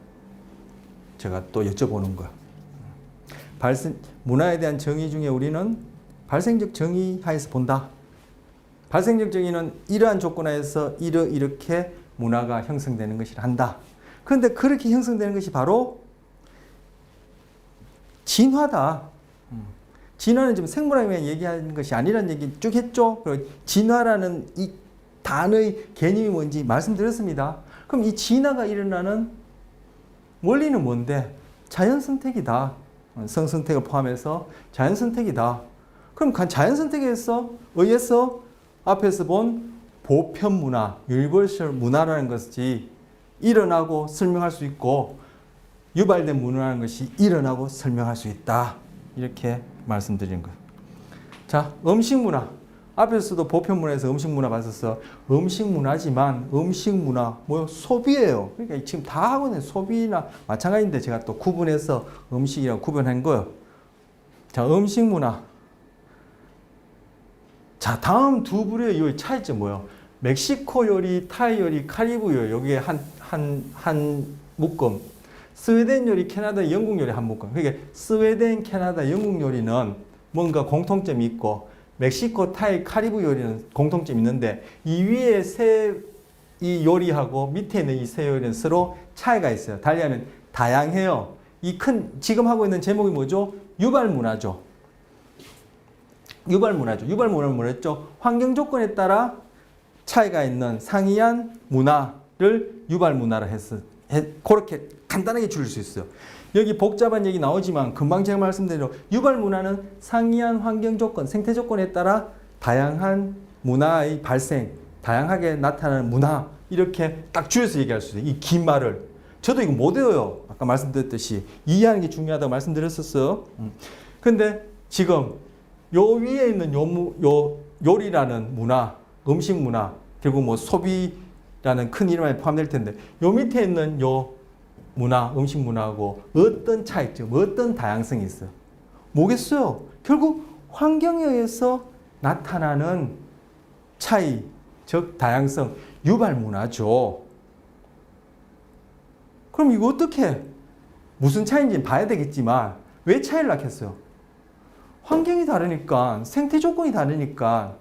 제가 또 여쭤보는 거야. 문화에 대한 정의 중에 우리는 발생적 정의 하에서 본다. 발생적 정의는 이러한 조건 하에서 이렇게 문화가 형성되는 것이라 한다. 그런데 그렇게 형성되는 것이 바로 진화다. 진화는 지금 생물학에 얘기하는 것이 아니라는 얘기 쭉 했죠. 그리고 진화라는 이 단어의 개념이 뭔지 말씀드렸습니다. 그럼 이 진화가 일어나는 원리는 뭔데? 자연선택이다. 성선택을 포함해서 자연선택이다. 그럼 자연선택에서 의해서 앞에서 본 보편문화, 유니버설 문화라는 것이 일어나고 설명할 수 있고 유발된 문화라는 것이 일어나고 설명할 수 있다. 이렇게 말씀드린 거예요. 자, 음식문화. 앞에서도 보편문화에서 음식문화 봤었어. 음식문화지만 음식문화 소비예요. 그러니까 지금 다 하고 있는 소비나 마찬가지인데 제가 또 구분해서 음식이라고 구분한 거예요. 자, 음식문화. 자, 다음 두 부류의 요 차이점 뭐예요? 멕시코 요리, 타이 요리, 카리브 요리 여기에 한 묶음. 스웨덴 요리, 캐나다, 영국 요리 한 묶음. 그러니까 스웨덴, 캐나다, 영국 요리는 뭔가 공통점이 있고 멕시코, 타이, 카리브 요리는 공통점이 있는데 이 위에 이 요리하고 밑에 있는 이 세 요리는 서로 차이가 있어요. 달리하면 다양해요. 지금 하고 있는 제목이 뭐죠? 유발문화죠. 유발문화는 뭐랬죠? 환경 조건에 따라 차이가 있는 상이한 문화를 유발문화라 그렇게 간단하게 줄일 수 있어요. 여기 복잡한 얘기 나오지만 금방 제가 말씀드린 유발문화는 상이한 환경 조건, 생태 조건에 따라 다양한 문화의 발생, 다양하게 나타나는 문화 이렇게 딱 줄여서 얘기할 수 있어요. 이 긴 말을. 저도 이거 못 외워요. 아까 말씀드렸듯이 이해하는 게 중요하다고 말씀드렸었어요. 근데 지금 요 위에 있는 요리라는 문화, 음식 문화, 결국 소비라는 큰 이름에 포함될 텐데 요 밑에 있는 요 문화, 음식 문화하고 어떤 차이점, 어떤 다양성이 있어요? 뭐겠어요? 결국 환경에 의해서 나타나는 차이, 즉 다양성, 유발 문화죠. 그럼 이거 어떻게 무슨 차이인지 봐야 되겠지만 왜 차이를 낳겠어요? 환경이 다르니까, 생태 조건이 다르니까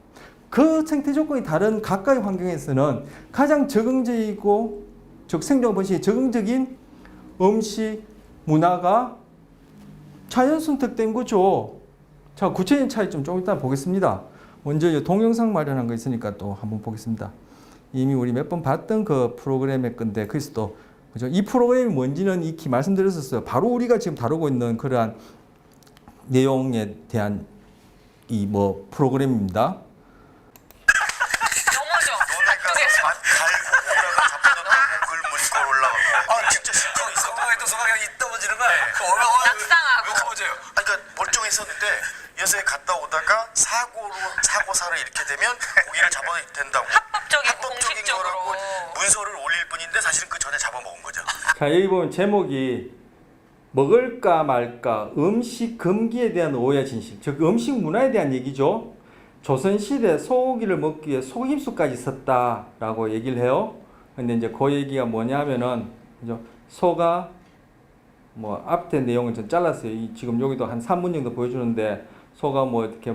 그 생태 조건이 다른 각각의 환경에서는 가장 적응적이고 즉 생존 번식에 적응적인 음식 문화가 자연 선택된 거죠. 자, 구체적인 차이점 조금 이따 보겠습니다. 먼저 동영상 마련한 거 있으니까 또 한번 보겠습니다. 이미 우리 몇 번 봤던 그 프로그램의 건데 그래서 또 그죠? 이 프로그램이 뭔지는 익히 말씀드렸었어요. 바로 우리가 지금 다루고 있는 그러한 내용에 대한 프로그램입니다. 있었는데 여수에 갔다 오다가 사고사를 이렇게 되면 고기를 잡아야 된다고 합법적인 거라고 문서를 올릴 뿐인데 사실은 그 전에 잡아먹은 거죠. 자, 여기 보면 제목이 먹을까 말까 음식 금기에 대한 오해 진실, 즉 음식 문화에 대한 얘기죠. 조선시대 소고기를 먹기 위해 속임수까지 썼다라고 얘기를 해요. 근데 이제 그 얘기가 뭐냐면은 소가 뭐 앞에 내용은 전 잘랐어요. 지금 여기도 한 3분 정도 보여주는데 소가 뭐 이렇게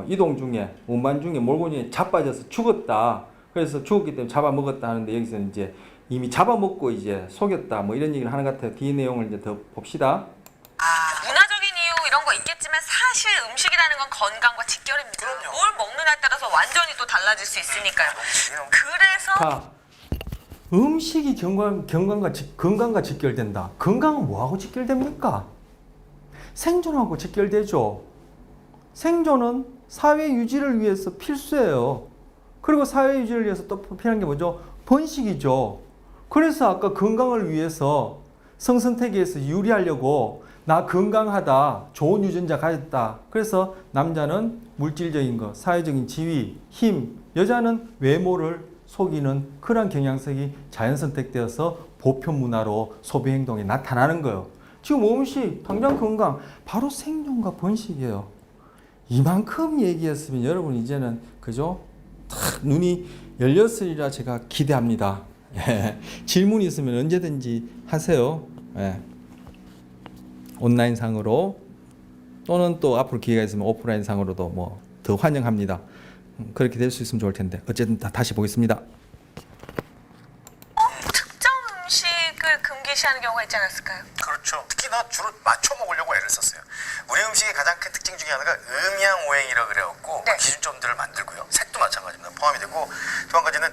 이동 중에 운반 중에 몰골이 자빠져서 죽었다. 그래서 죽었기 때문에 잡아먹었다 하는데 여기서는 이제 이미 잡아먹고 이제 속였다 뭐 이런 얘기를 하는 것 같아요. 뒤 내용을 이제 더 봅시다. 문화적인 이유 이런 거 있겠지만 사실 음식이라는 건 건강과 직결입니다. 그럼요. 뭘 먹느냐에 따라서 완전히 또 달라질 수 있으니까요. 그래서 자, 음식이 건강과 직결된다. 건강은 뭐하고 직결됩니까? 생존하고 직결되죠. 생존은 사회 유지를 위해서 필수예요. 그리고 사회 유지를 위해서 또 필요한 게 뭐죠? 번식이죠. 그래서 아까 건강을 위해서 성선택에서 유리하려고 나 건강하다, 좋은 유전자 가졌다. 그래서 남자는 물질적인 것, 사회적인 지위, 힘, 여자는 외모를 속이는 그런 경향성이 자연선택되어서 보편 문화로 소비 행동에 나타나는 거예요. 지금 음식, 당장 건강, 바로 생존과 번식이에요. 이만큼 얘기했으면 여러분 이제는 그죠? 탁 눈이 열렸으리라 제가 기대합니다. 예. 질문이 있으면 언제든지 하세요. 예. 온라인 상으로 또는 또 앞으로 기회가 있으면 오프라인 상으로도 뭐 더 환영합니다. 그렇게 될 수 있으면 좋을 텐데 어쨌든 다시 보겠습니다. 특정 음식을 금기시하는 경우가 있지 않았을까요? 그렇죠. 특히나 주로 맞춰 먹으려고 애를 썼어요. 우리 음식의 가장 큰 특징 중에 하나가 음양오행이라 그래갖고 네. 기준점들을 만들고요. 색도 마찬가지입니다. 포함이 되고 또 한 가지는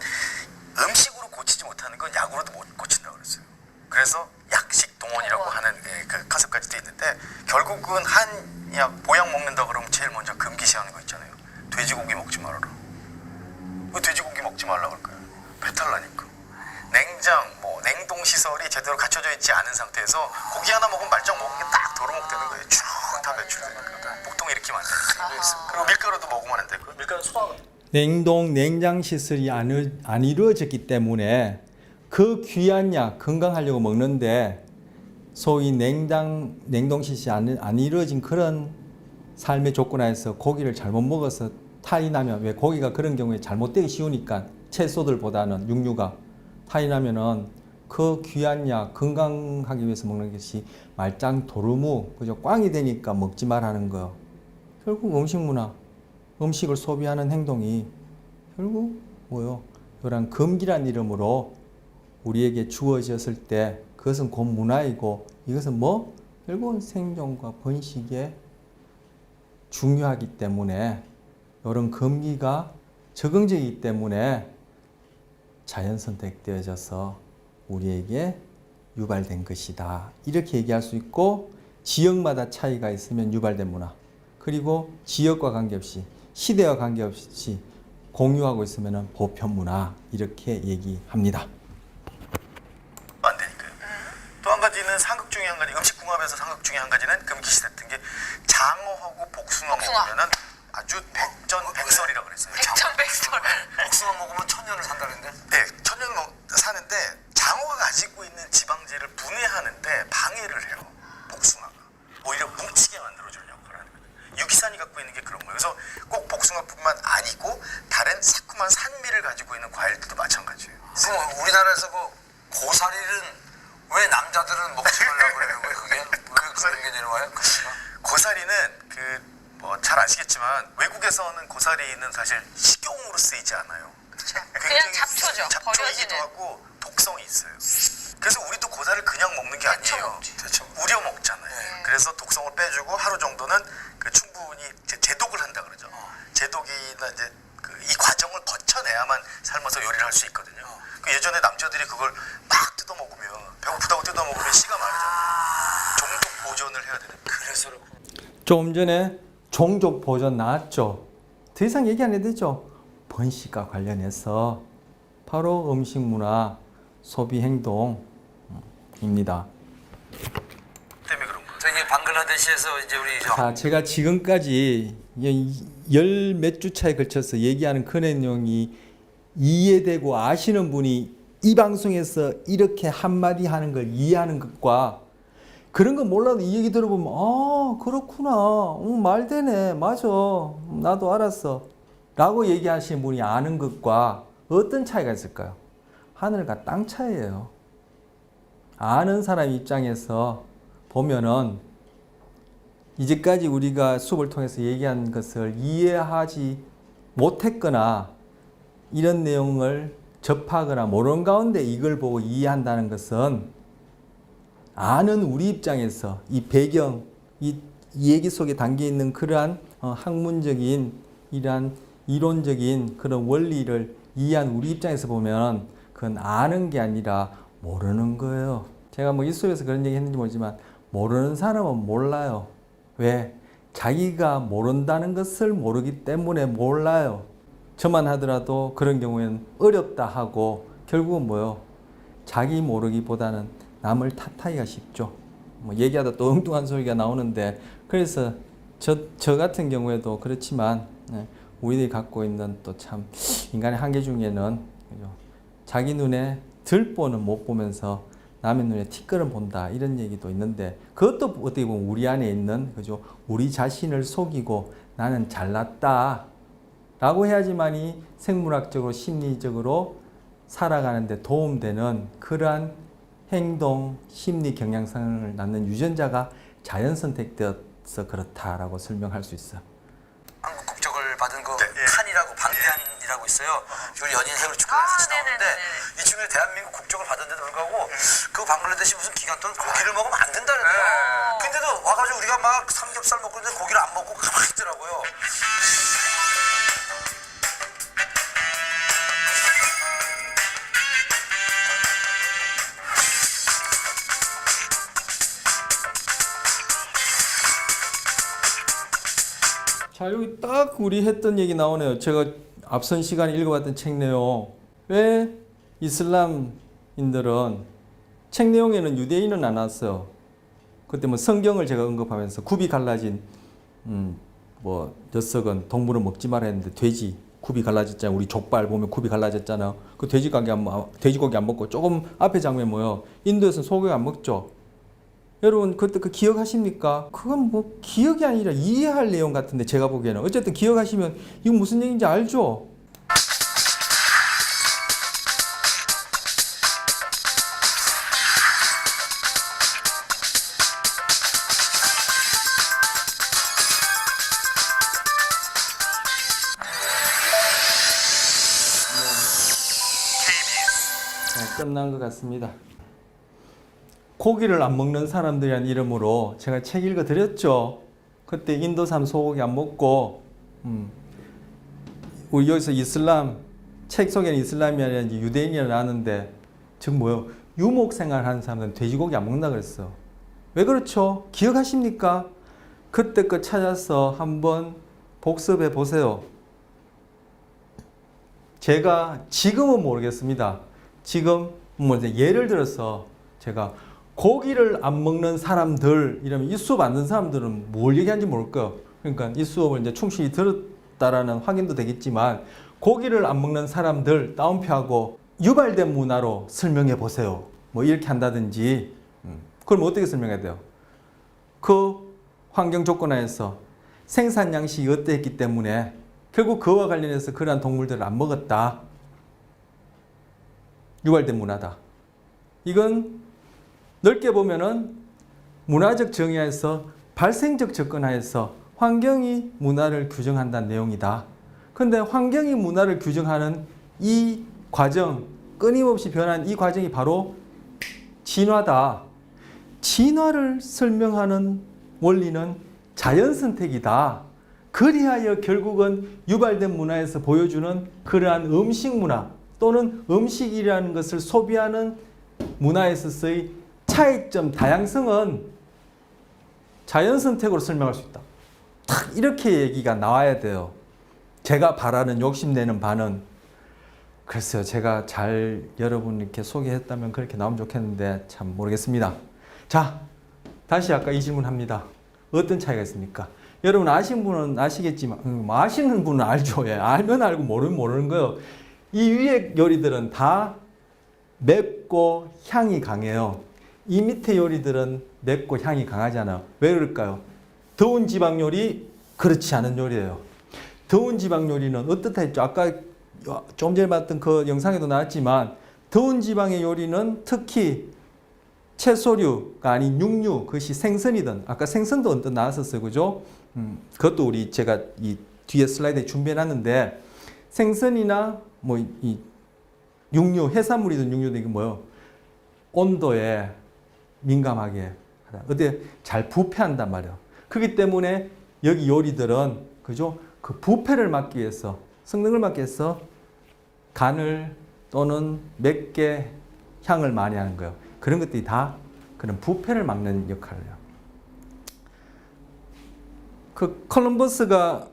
음식으로 고치지 못하는 건 약으로도 못 고친다고 그랬어요. 그래서 약식 동원이라고 하는 그 컨셉까지도 있는데 결국은 한약 보약 먹는다 그러면 제일 먼저 금기시하는 거 있잖아요. 돼지고기 먹지 말아라. 왜 돼지고기 먹지 말라 그럴까요? 배탈 나니까. 냉동 시설이 제대로 갖춰져 있지 않은 상태에서 고기 하나 먹으면 말짱 먹은 게 딱 덜어먹되는 거예요. 쭉 다 배출되니까. 목통이 이렇게 많다니까. 그리고 밀가루도 먹으면 안 되고. 밀가루 소화가. 냉장 시설이 안 이루어졌기 때문에 그 귀한 약 건강하려고 먹는데 소위 냉동 시설이 안 이루어진 그런 삶의 조건 하에서 고기를 잘못 먹어서 탈이 나면 왜 고기가 그런 경우에 잘못되기 쉬우니까 채소들보다는 육류가 탈이 나면은 그 귀한 약 건강하기 위해서 먹는 것이 말짱 도루묵 그죠 꽝이 되니까 먹지 말라는 거요. 결국 음식 문화 음식을 소비하는 행동이 결국 뭐요? 이런 금기란 이름으로 우리에게 주어졌을 때 그것은 곧 문화이고 이것은 뭐? 결국은 생존과 번식에 중요하기 때문에 이런 금기가 적응적이기 때문에 자연 선택되어져서 우리에게 유발된 것이다. 이렇게 얘기할 수 있고 지역마다 차이가 있으면 유발된 문화 그리고 지역과 관계없이 시대와 관계없이 공유하고 있으면 보편 문화 이렇게 얘기합니다. 안 되니까요. 또 한 가지는 상극 중에 한 가지 음식 궁합에서 상극 중에 한 가지는 금기시됐던 게 장어하고 복숭아 먹으면은 아주 백전백설이라고 그랬어요. 백전백설. 복숭아 먹으면 천년을 산다는데? 네, 천년 사는데 장어가 가지고 있는 지방제를 분해하는데 방해를 해요. 복숭아가 오히려 뭉치게 만들어주는 역할을 하는 거예요. 유기산이 갖고 있는 게 그런 거예요. 그래서 꼭 복숭아뿐만 아니고 다른 새콤한 산미를 가지고 있는 과일들도 마찬가지예요. 그럼 우리나라에서 그 고사리는 왜 남자들은 먹지 말라고 그래요? 왜 그게? 그런 게 내려와요? 고사리는 잘 아시겠지만 외국에서는 고사리는 사실 식용으로 쓰이지 않아요. 그냥 잡초죠. 잡초이기도 버려지는. 하고 독성이 있어요. 그래서 우리도 고사리를 그냥 먹는 게 아니에요. 우려 먹잖아요. 그래서 독성을 빼주고 하루 정도는 충분히 제독을 한다 그러죠. 제독이나 이제 이 과정을 거쳐내야만 삶아서 요리를 할 수 있거든요. 예전에 남자들이 그걸 막 뜯어 먹으면 배고프다고 뜯어 먹으면 씨가 마르잖아요. 종족 보존을 해야 되는. 그래서 조금 전에 종족 보존 나왔죠. 더 이상 얘기 안 해도 되죠. 번식과 관련해서 바로 음식 문화, 소비 행동입니다. 때문에 그런 거예요. 저기 방글라데시에서 이제 우리 자, 제가 지금까지 열 몇 주 차에 걸쳐서 얘기하는 그 내용이 이해되고 아시는 분이 이 방송에서 이렇게 한마디 하는 걸 이해하는 것과 그런 거 몰라도 이 얘기 들어보면 아 그렇구나 말 되네 맞아 나도 알았어 라고 얘기하시는 분이 아는 것과 어떤 차이가 있을까요? 하늘과 땅 차이예요. 아는 사람 입장에서 보면은 이제까지 우리가 수업을 통해서 얘기한 것을 이해하지 못했거나 이런 내용을 접하거나 모르는 가운데 이걸 보고 이해한다는 것은 아는 우리 입장에서 이 배경, 이 얘기 속에 담겨 있는 그러한 학문적인 이러한 이론적인 그런 원리를 이해한 우리 입장에서 보면 그건 아는 게 아니라 모르는 거예요. 제가 뭐 이 수업에서 그런 얘기 했는지 모르지만 모르는 사람은 몰라요. 왜? 자기가 모른다는 것을 모르기 때문에 몰라요. 저만 하더라도 그런 경우에는 어렵다 하고 결국은 뭐요? 자기 모르기보다는 남을 탓하기가 쉽죠. 뭐 얘기하다 또 엉뚱한 소리가 나오는데 그래서 저 같은 경우에도 그렇지만 우리들이 갖고 있는 또 참 인간의 한계 중에는 자기 눈에 들보는 못 보면서 남의 눈에 티끌은 본다 이런 얘기도 있는데 그것도 어떻게 보면 우리 안에 있는 그죠 우리 자신을 속이고 나는 잘났다 라고 해야지만이 생물학적으로 심리적으로 살아가는데 도움되는 그러한 행동 심리 경향성을 낳는 유전자가 자연 선택되어서 그렇다라고 설명할 수 있어. 한국 국적을 받은 그 칸이라고 방대한이라고 있어요. 우리 연인 해외 축구를 같이 나오는데 이 친구가 대한민국 국적을 받았는데도 불구하고 그 방글라데시 무슨 기간 동안 고기를 먹으면 안 된다는데요. 근데도 와가지고 우리가 막 삼겹살 먹고 있는데 고기를 안 먹고 가만히 있더라고요. 자, 여기 딱 우리 했던 얘기 나오네요. 제가 앞선 시간에 읽어봤던 책 내용. 왜 이슬람인들은 책 내용에는 유대인은 안 왔어요. 그때 뭐 성경을 제가 언급하면서 굽이 갈라진 뭐 녀석은 동물을 먹지 말아 했는데 돼지 굽이 갈라졌잖아요. 우리 족발 보면 굽이 갈라졌잖아요. 그 돼지고기 안 먹고 조금 앞에 장면 뭐요? 인도에서는 소고기 안 먹죠. 여러분 그때 그 기억하십니까? 그건 뭐 기억이 아니라 이해할 내용 같은데 제가 보기에는 어쨌든 기억하시면 이건 무슨 얘기인지 알죠? 네, 끝난 것 같습니다. 고기를 안 먹는 사람들이라는 이름으로 제가 책 읽어드렸죠. 그때 인도산 소고기 안 먹고 우리 여기서 이슬람 책 속에는 이슬람이 아니라 유대인이라 나왔는데 즉 뭐요? 유목생활하는 사람들은 돼지고기 안 먹는다 그랬어. 왜 그렇죠? 기억하십니까? 그때 거 찾아서 한번 복습해 보세요. 제가 지금은 모르겠습니다. 지금 뭐 예를 들어서 제가 고기를 안 먹는 사람들 이러면 이 수업 안 듣는 사람들은 뭘 얘기하는지 모를 거예요. 그러니까 이 수업을 이제 충실히 들었다라는 확인도 되겠지만 고기를 안 먹는 사람들 따옴표하고 유발된 문화로 설명해 보세요. 뭐 이렇게 한다든지 그럼 어떻게 설명해야 돼요? 그 환경 조건 하에서 생산 양식이 어땠기 때문에 결국 그와 관련해서 그러한 동물들을 안 먹었다. 유발된 문화다. 이건 넓게 보면은 문화적 정의하에서 발생적 접근하에서 환경이 문화를 규정한다는 내용이다. 그런데 환경이 문화를 규정하는 이 과정, 끊임없이 변한 이 과정이 바로 진화다. 진화를 설명하는 원리는 자연선택이다. 그리하여 결국은 유발된 문화에서 보여주는 그러한 음식 문화 또는 음식이라는 것을 소비하는 문화에서의 차이점, 다양성은 자연선택으로 설명할 수 있다. 딱 이렇게 얘기가 나와야 돼요. 제가 바라는 욕심내는 바는 글쎄요. 제가 잘 여러분 이렇게 소개했다면 그렇게 나오면 좋겠는데 참 모르겠습니다. 자, 다시 아까 이 질문 합니다. 어떤 차이가 있습니까? 여러분 아시는 분은 아시겠지만 아시는 분은 알죠. 예. 알면 알고 모르면 모르는 거예요. 이 위에 요리들은 다 맵고 향이 강해요. 이 밑에 요리들은 맵고 향이 강하잖아요. 왜 그럴까요? 더운 지방 요리 그렇지 않은 요리예요. 더운 지방 요리는 어떻다 했죠? 아까 좀 전에 봤던 그 영상에도 나왔지만 더운 지방의 요리는 특히 채소류가 아닌 육류, 그것이 생선이든, 아까 생선도 언뜻 나왔었어요. 그죠? 그것도 제가 이 뒤에 슬라이드에 준비해놨는데, 생선이나 뭐 이 육류, 해산물이든 육류든 이게 뭐요? 온도에 민감하게 하다. 어때? 잘 부패한단 말이에요. 그렇기 때문에 여기 요리들은, 그죠? 그 부패를 막기 위해서, 성능을 막기 위해서 간을 또는 맵게 향을 많이 하는 거예요. 그런 것들이 다 그런 부패를 막는 역할을 해요. 그 콜럼버스가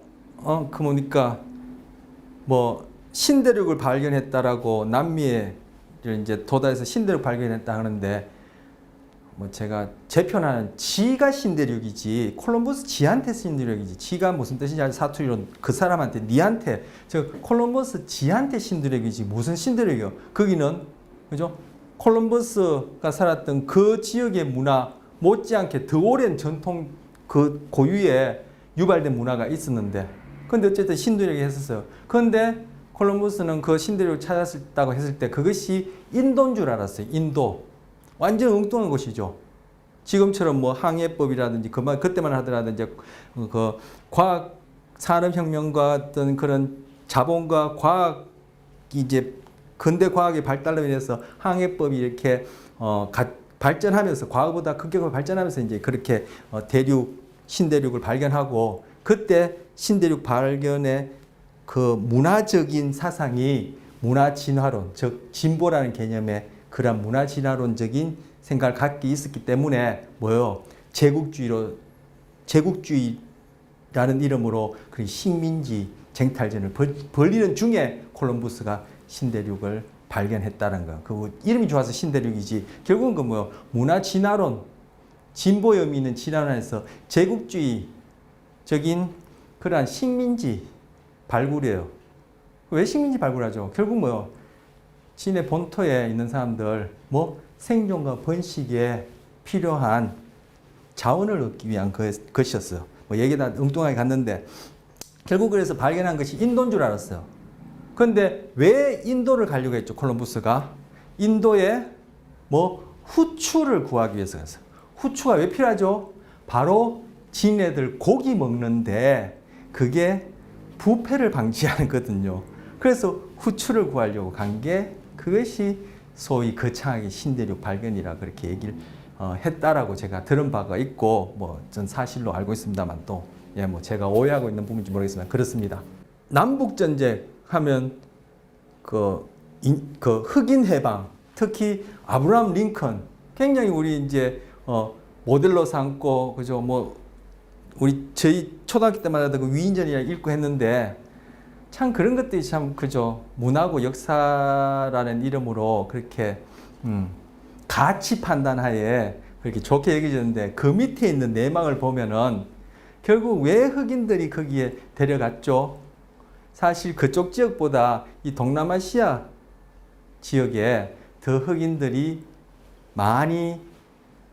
그 뭐니까 뭐 신대륙을 발견했다라고 남미에 이제 도달해서 신대륙 발견했다 하는데 뭐 제가 제 편하는 지가 신대륙이지 콜럼버스 지한테 신대륙이지 지가 무슨 뜻인지 사투리로 그 사람한테 니한테 저 콜럼버스 지한테 신대륙이지 무슨 신대륙이요? 거기는 그죠? 콜럼버스가 살았던 그 지역의 문화 못지않게 더 오랜 전통 그 고유의 유발된 문화가 있었는데 근데 어쨌든 신대륙이 했었어요. 그런데 콜럼버스는 그 신대륙을 찾았다고 했을 때 그것이 인도인 줄 알았어요. 인도. 완전 엉뚱한 곳이죠. 지금처럼 뭐 항해법이라든지 그때만 하더라도 이제 그 과학 산업혁명과 어떤 그런 자본과 과학 이제 근대 과학의 발달로 인해서 항해법이 이렇게 발전하면서 과거보다 급격하게 발전하면서 이제 그렇게 신대륙을 발견하고 그때 신대륙 발견의 그 문화적인 사상이 문화진화론, 즉 진보라는 개념의 그런 문화진화론적인 생각을 갖기 있었기 때문에 뭐요? 제국주의라는 이름으로 그 식민지 쟁탈전을 벌이는 중에 콜럼버스가 신대륙을 발견했다는 거. 그 이름이 좋아서 신대륙이지. 결국은 그 뭐요? 문화진화론, 진보 의미 있는 진화론에서 제국주의적인 그러한 식민지 발굴이에요. 왜 식민지 발굴하죠? 결국 뭐요? 진의 본토에 있는 사람들 뭐 생존과 번식에 필요한 자원을 얻기 위한 것이었어요. 뭐 얘기 다 엉뚱하게 갔는데 결국 그래서 발견한 것이 인도인 줄 알았어요. 그런데 왜 인도를 가려고 했죠? 콜럼버스가 인도에 뭐 후추를 구하기 위해서 갔어요. 후추가 왜 필요하죠? 바로 지네들 고기 먹는데 그게 부패를 방지하는 거거든요. 그래서 후추를 구하려고 간 게 그것이 소위 거창하게 신대륙 발견이라 그렇게 얘기를 했다라고 제가 들은 바가 있고 뭐 전 사실로 알고 있습니다만 또 예, 뭐 제가 오해하고 있는 부분인지 모르겠지만 그렇습니다. 남북 전쟁 하면 그 흑인 해방, 특히 아브라함 링컨 굉장히 우리 이제 모델로 삼고 그죠 뭐 저희 초등학교 때마다 그 위인전이라 읽고 했는데 참 그런 것들이 참 그죠 문화고 역사라는 이름으로 그렇게 가치 판단하에 그렇게 좋게 얘기해줬는데 그 밑에 있는 내막을 보면은 결국 왜 흑인들이 거기에 데려갔죠? 사실 그쪽 지역보다 이 동남아시아 지역에 더 흑인들이 많이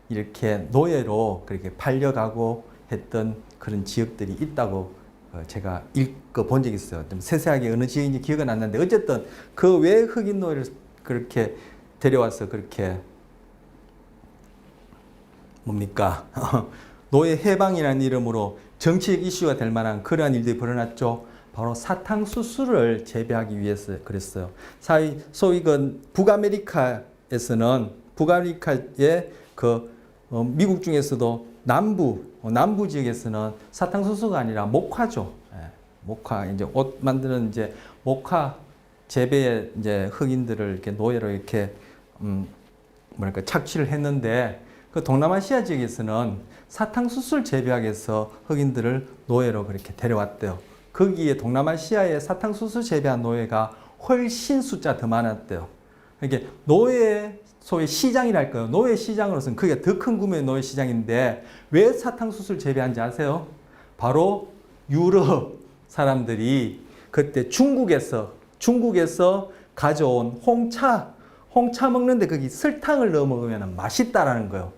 이렇게 노예로 그렇게 팔려가고 했던 그런 지역들이 있다고 제가 읽어본 적이 있어요. 좀 세세하게 어느 지역인지 기억은 안 나는데 어쨌든 그 왜 흑인 노예를 그렇게 데려와서 그렇게 뭡니까? 노예 해방이라는 이름으로 정치적 이슈가 될 만한 그러한 일들이 벌어났죠. 바로 사탕수수를 재배하기 위해서 그랬어요. 소위 그 북아메리카의 그 미국 중에서도 남부 지역에서는 사탕수수가 아니라 목화죠. 예, 목화 이제 옷 만드는 이제 목화 재배에 이제 흑인들을 이렇게 노예로 이렇게 뭐랄까 착취를 했는데 그 동남아시아 지역에서는 사탕수수를 재배하기 위해서 흑인들을 노예로 그렇게 데려왔대요. 거기에 동남아시아의 사탕수수 재배한 노예가 훨씬 숫자 더 많았대요. 이게 노예 소위 시장이랄까요? 노예 시장으로서는 그게 더 큰 규모의 노예 시장인데 왜 사탕수수를 재배한지 아세요? 바로 유럽 사람들이 그때 중국에서 가져온 홍차 먹는데 거기 설탕을 넣어 먹으면 맛있다라는 거예요.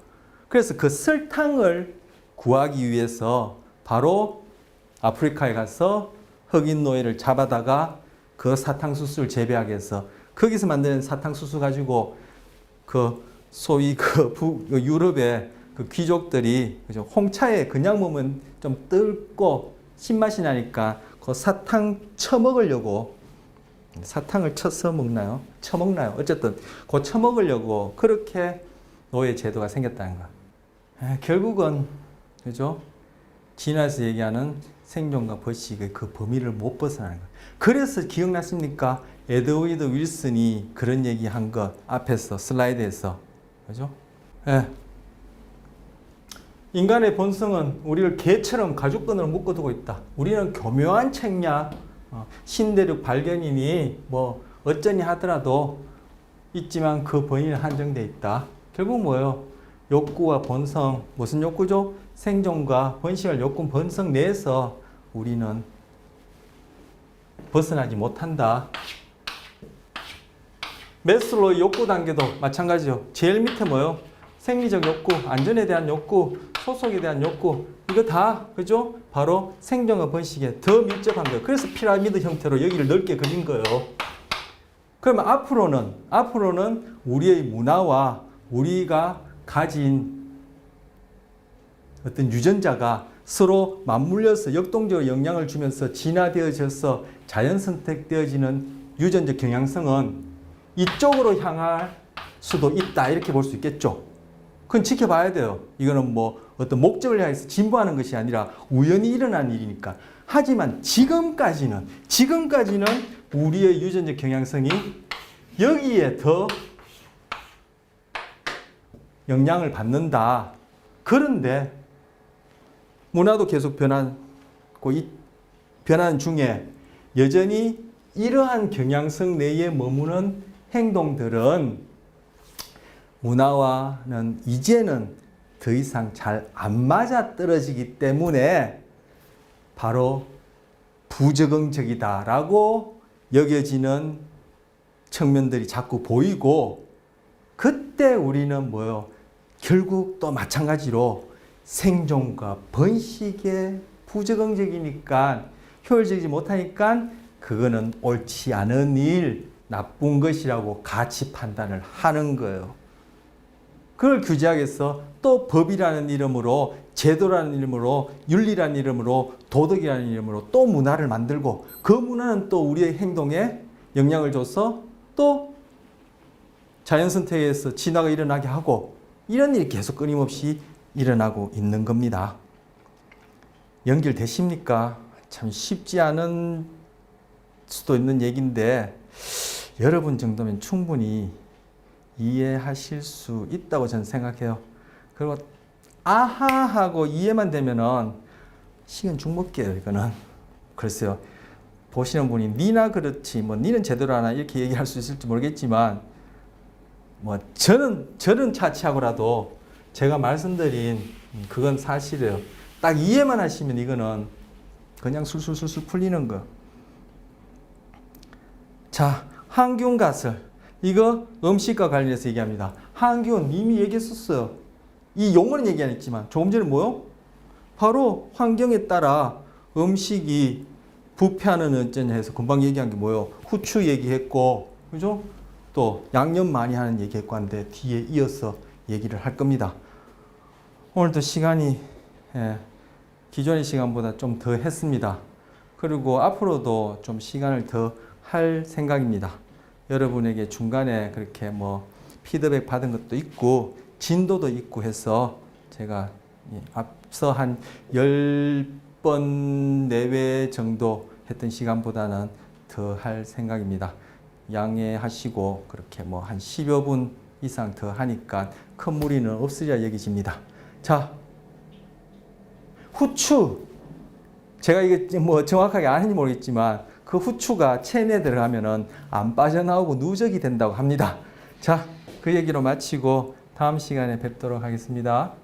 그래서 그 설탕을 구하기 위해서 바로 아프리카에 가서 흑인 노예를 잡아다가 그 사탕수수를 재배하기 위해서 거기서 만드는 사탕수수 가지고 그 소위 그 유럽의 그 귀족들이 그죠? 홍차에 그냥 먹으면 좀 뜰고 신맛이 나니까 그 사탕 쳐먹으려고 사탕을 쳐서 먹나요? 쳐먹나요? 어쨌든 그 쳐먹으려고 그렇게 노예 제도가 생겼다는 거야. 결국은 그죠? 진화에서 얘기하는 생존과 번식의 그 범위를 못 벗어나는 거야. 그래서 기억났습니까? 에드워드 윌슨이 그런 얘기한 것 앞에서 슬라이드에서 그죠? 예. 인간의 본성은 우리를 개처럼 가죽끈으로 묶어두고 있다. 우리는 교묘한 책략, 신대륙 발견이니 뭐 어쩌니 하더라도 있지만 그 범위는 한정돼 있다. 결국 뭐예요? 욕구와 본성, 무슨 욕구죠? 생존과 번식을 욕구, 본성 내에서 우리는 벗어나지 못한다. 메슬로우의 욕구 단계도 마찬가지죠. 제일 밑에 뭐예요? 생리적 욕구, 안전에 대한 욕구, 소속에 대한 욕구, 이거 다 그죠? 바로 생존과 번식에 더 밀접한 거예요. 그래서 피라미드 형태로 여기를 넓게 그린 거예요. 그러면 앞으로는 우리의 문화와 우리가 가진 어떤 유전자가 서로 맞물려서 역동적으로 영향을 주면서 진화되어져서 자연 선택되어지는 유전적 경향성은 이쪽으로 향할 수도 있다 이렇게 볼 수 있겠죠. 그건 지켜봐야 돼요. 이거는 뭐 어떤 목적을 향해서 진보하는 것이 아니라 우연히 일어난 일이니까. 하지만 지금까지는 우리의 유전적 경향성이 여기에 더 영향을 받는다. 그런데 문화도 계속 변하고 이 변하는 중에 여전히 이러한 경향성 내에 머무는 행동들은 문화와는 이제는 더 이상 잘 안 맞아 떨어지기 때문에 바로 부적응적이다라고 여겨지는 측면들이 자꾸 보이고, 그때 우리는 뭐요? 결국 또 마찬가지로 생존과 번식에 부적응적이니까 효율적이지 못하니까 그거는 옳지 않은 일, 나쁜 것이라고 가치 판단을 하는 거예요. 그걸 규제하기 위해서 또 법이라는 이름으로, 제도라는 이름으로, 윤리라는 이름으로, 도덕이라는 이름으로 또 문화를 만들고, 그 문화는 또 우리의 행동에 영향을 줘서 또 자연 선택에서 진화가 일어나게 하고, 이런 일이 계속 끊임없이 일어나고 있는 겁니다. 연결되십니까? 참 쉽지 않은 수도 있는 얘기인데 여러분 정도면 충분히 이해하실 수 있다고 저는 생각해요. 그리고 아하하고 이해만 되면은 시간 죽먹게요. 이거는 글쎄요, 보시는 분이 니나 그렇지 뭐 니는 제대로 하나 이렇게 얘기할 수 있을지 모르겠지만, 뭐 저는 차치하고라도 제가 말씀드린 그건 사실이에요. 딱 이해만 하시면 이거는 그냥 술술술술 풀리는 거. 자, 항균 가설. 이거 음식과 관련해서 얘기합니다. 항균 이미 얘기했었어요. 이 용어는 얘기 안 했지만 조금 전에 뭐요? 바로 환경에 따라 음식이 부패하는 어쩌냐 해서 금방 얘기한 게 뭐요? 후추 얘기했고, 그죠? 또 양념 많이 하는 얘기했고 한데 뒤에 이어서 얘기를 할 겁니다. 오늘도 시간이 기존의 시간보다 좀 더 했습니다. 그리고 앞으로도 좀 시간을 더 할 생각입니다. 여러분에게 중간에 그렇게 뭐 피드백 받은 것도 있고 진도도 있고 해서 제가 앞서 한 10번 내외 정도 했던 시간보다는 더 할 생각입니다. 양해하시고 그렇게 뭐 한 10여 분 이상 더 하니까 큰 무리는 없으리라 여기집니다. 자, 후추. 제가 이게 뭐 정확하게 아는지 모르겠지만 그 후추가 체내에 들어가면은 안 빠져나오고 누적이 된다고 합니다. 자, 그 얘기로 마치고 다음 시간에 뵙도록 하겠습니다.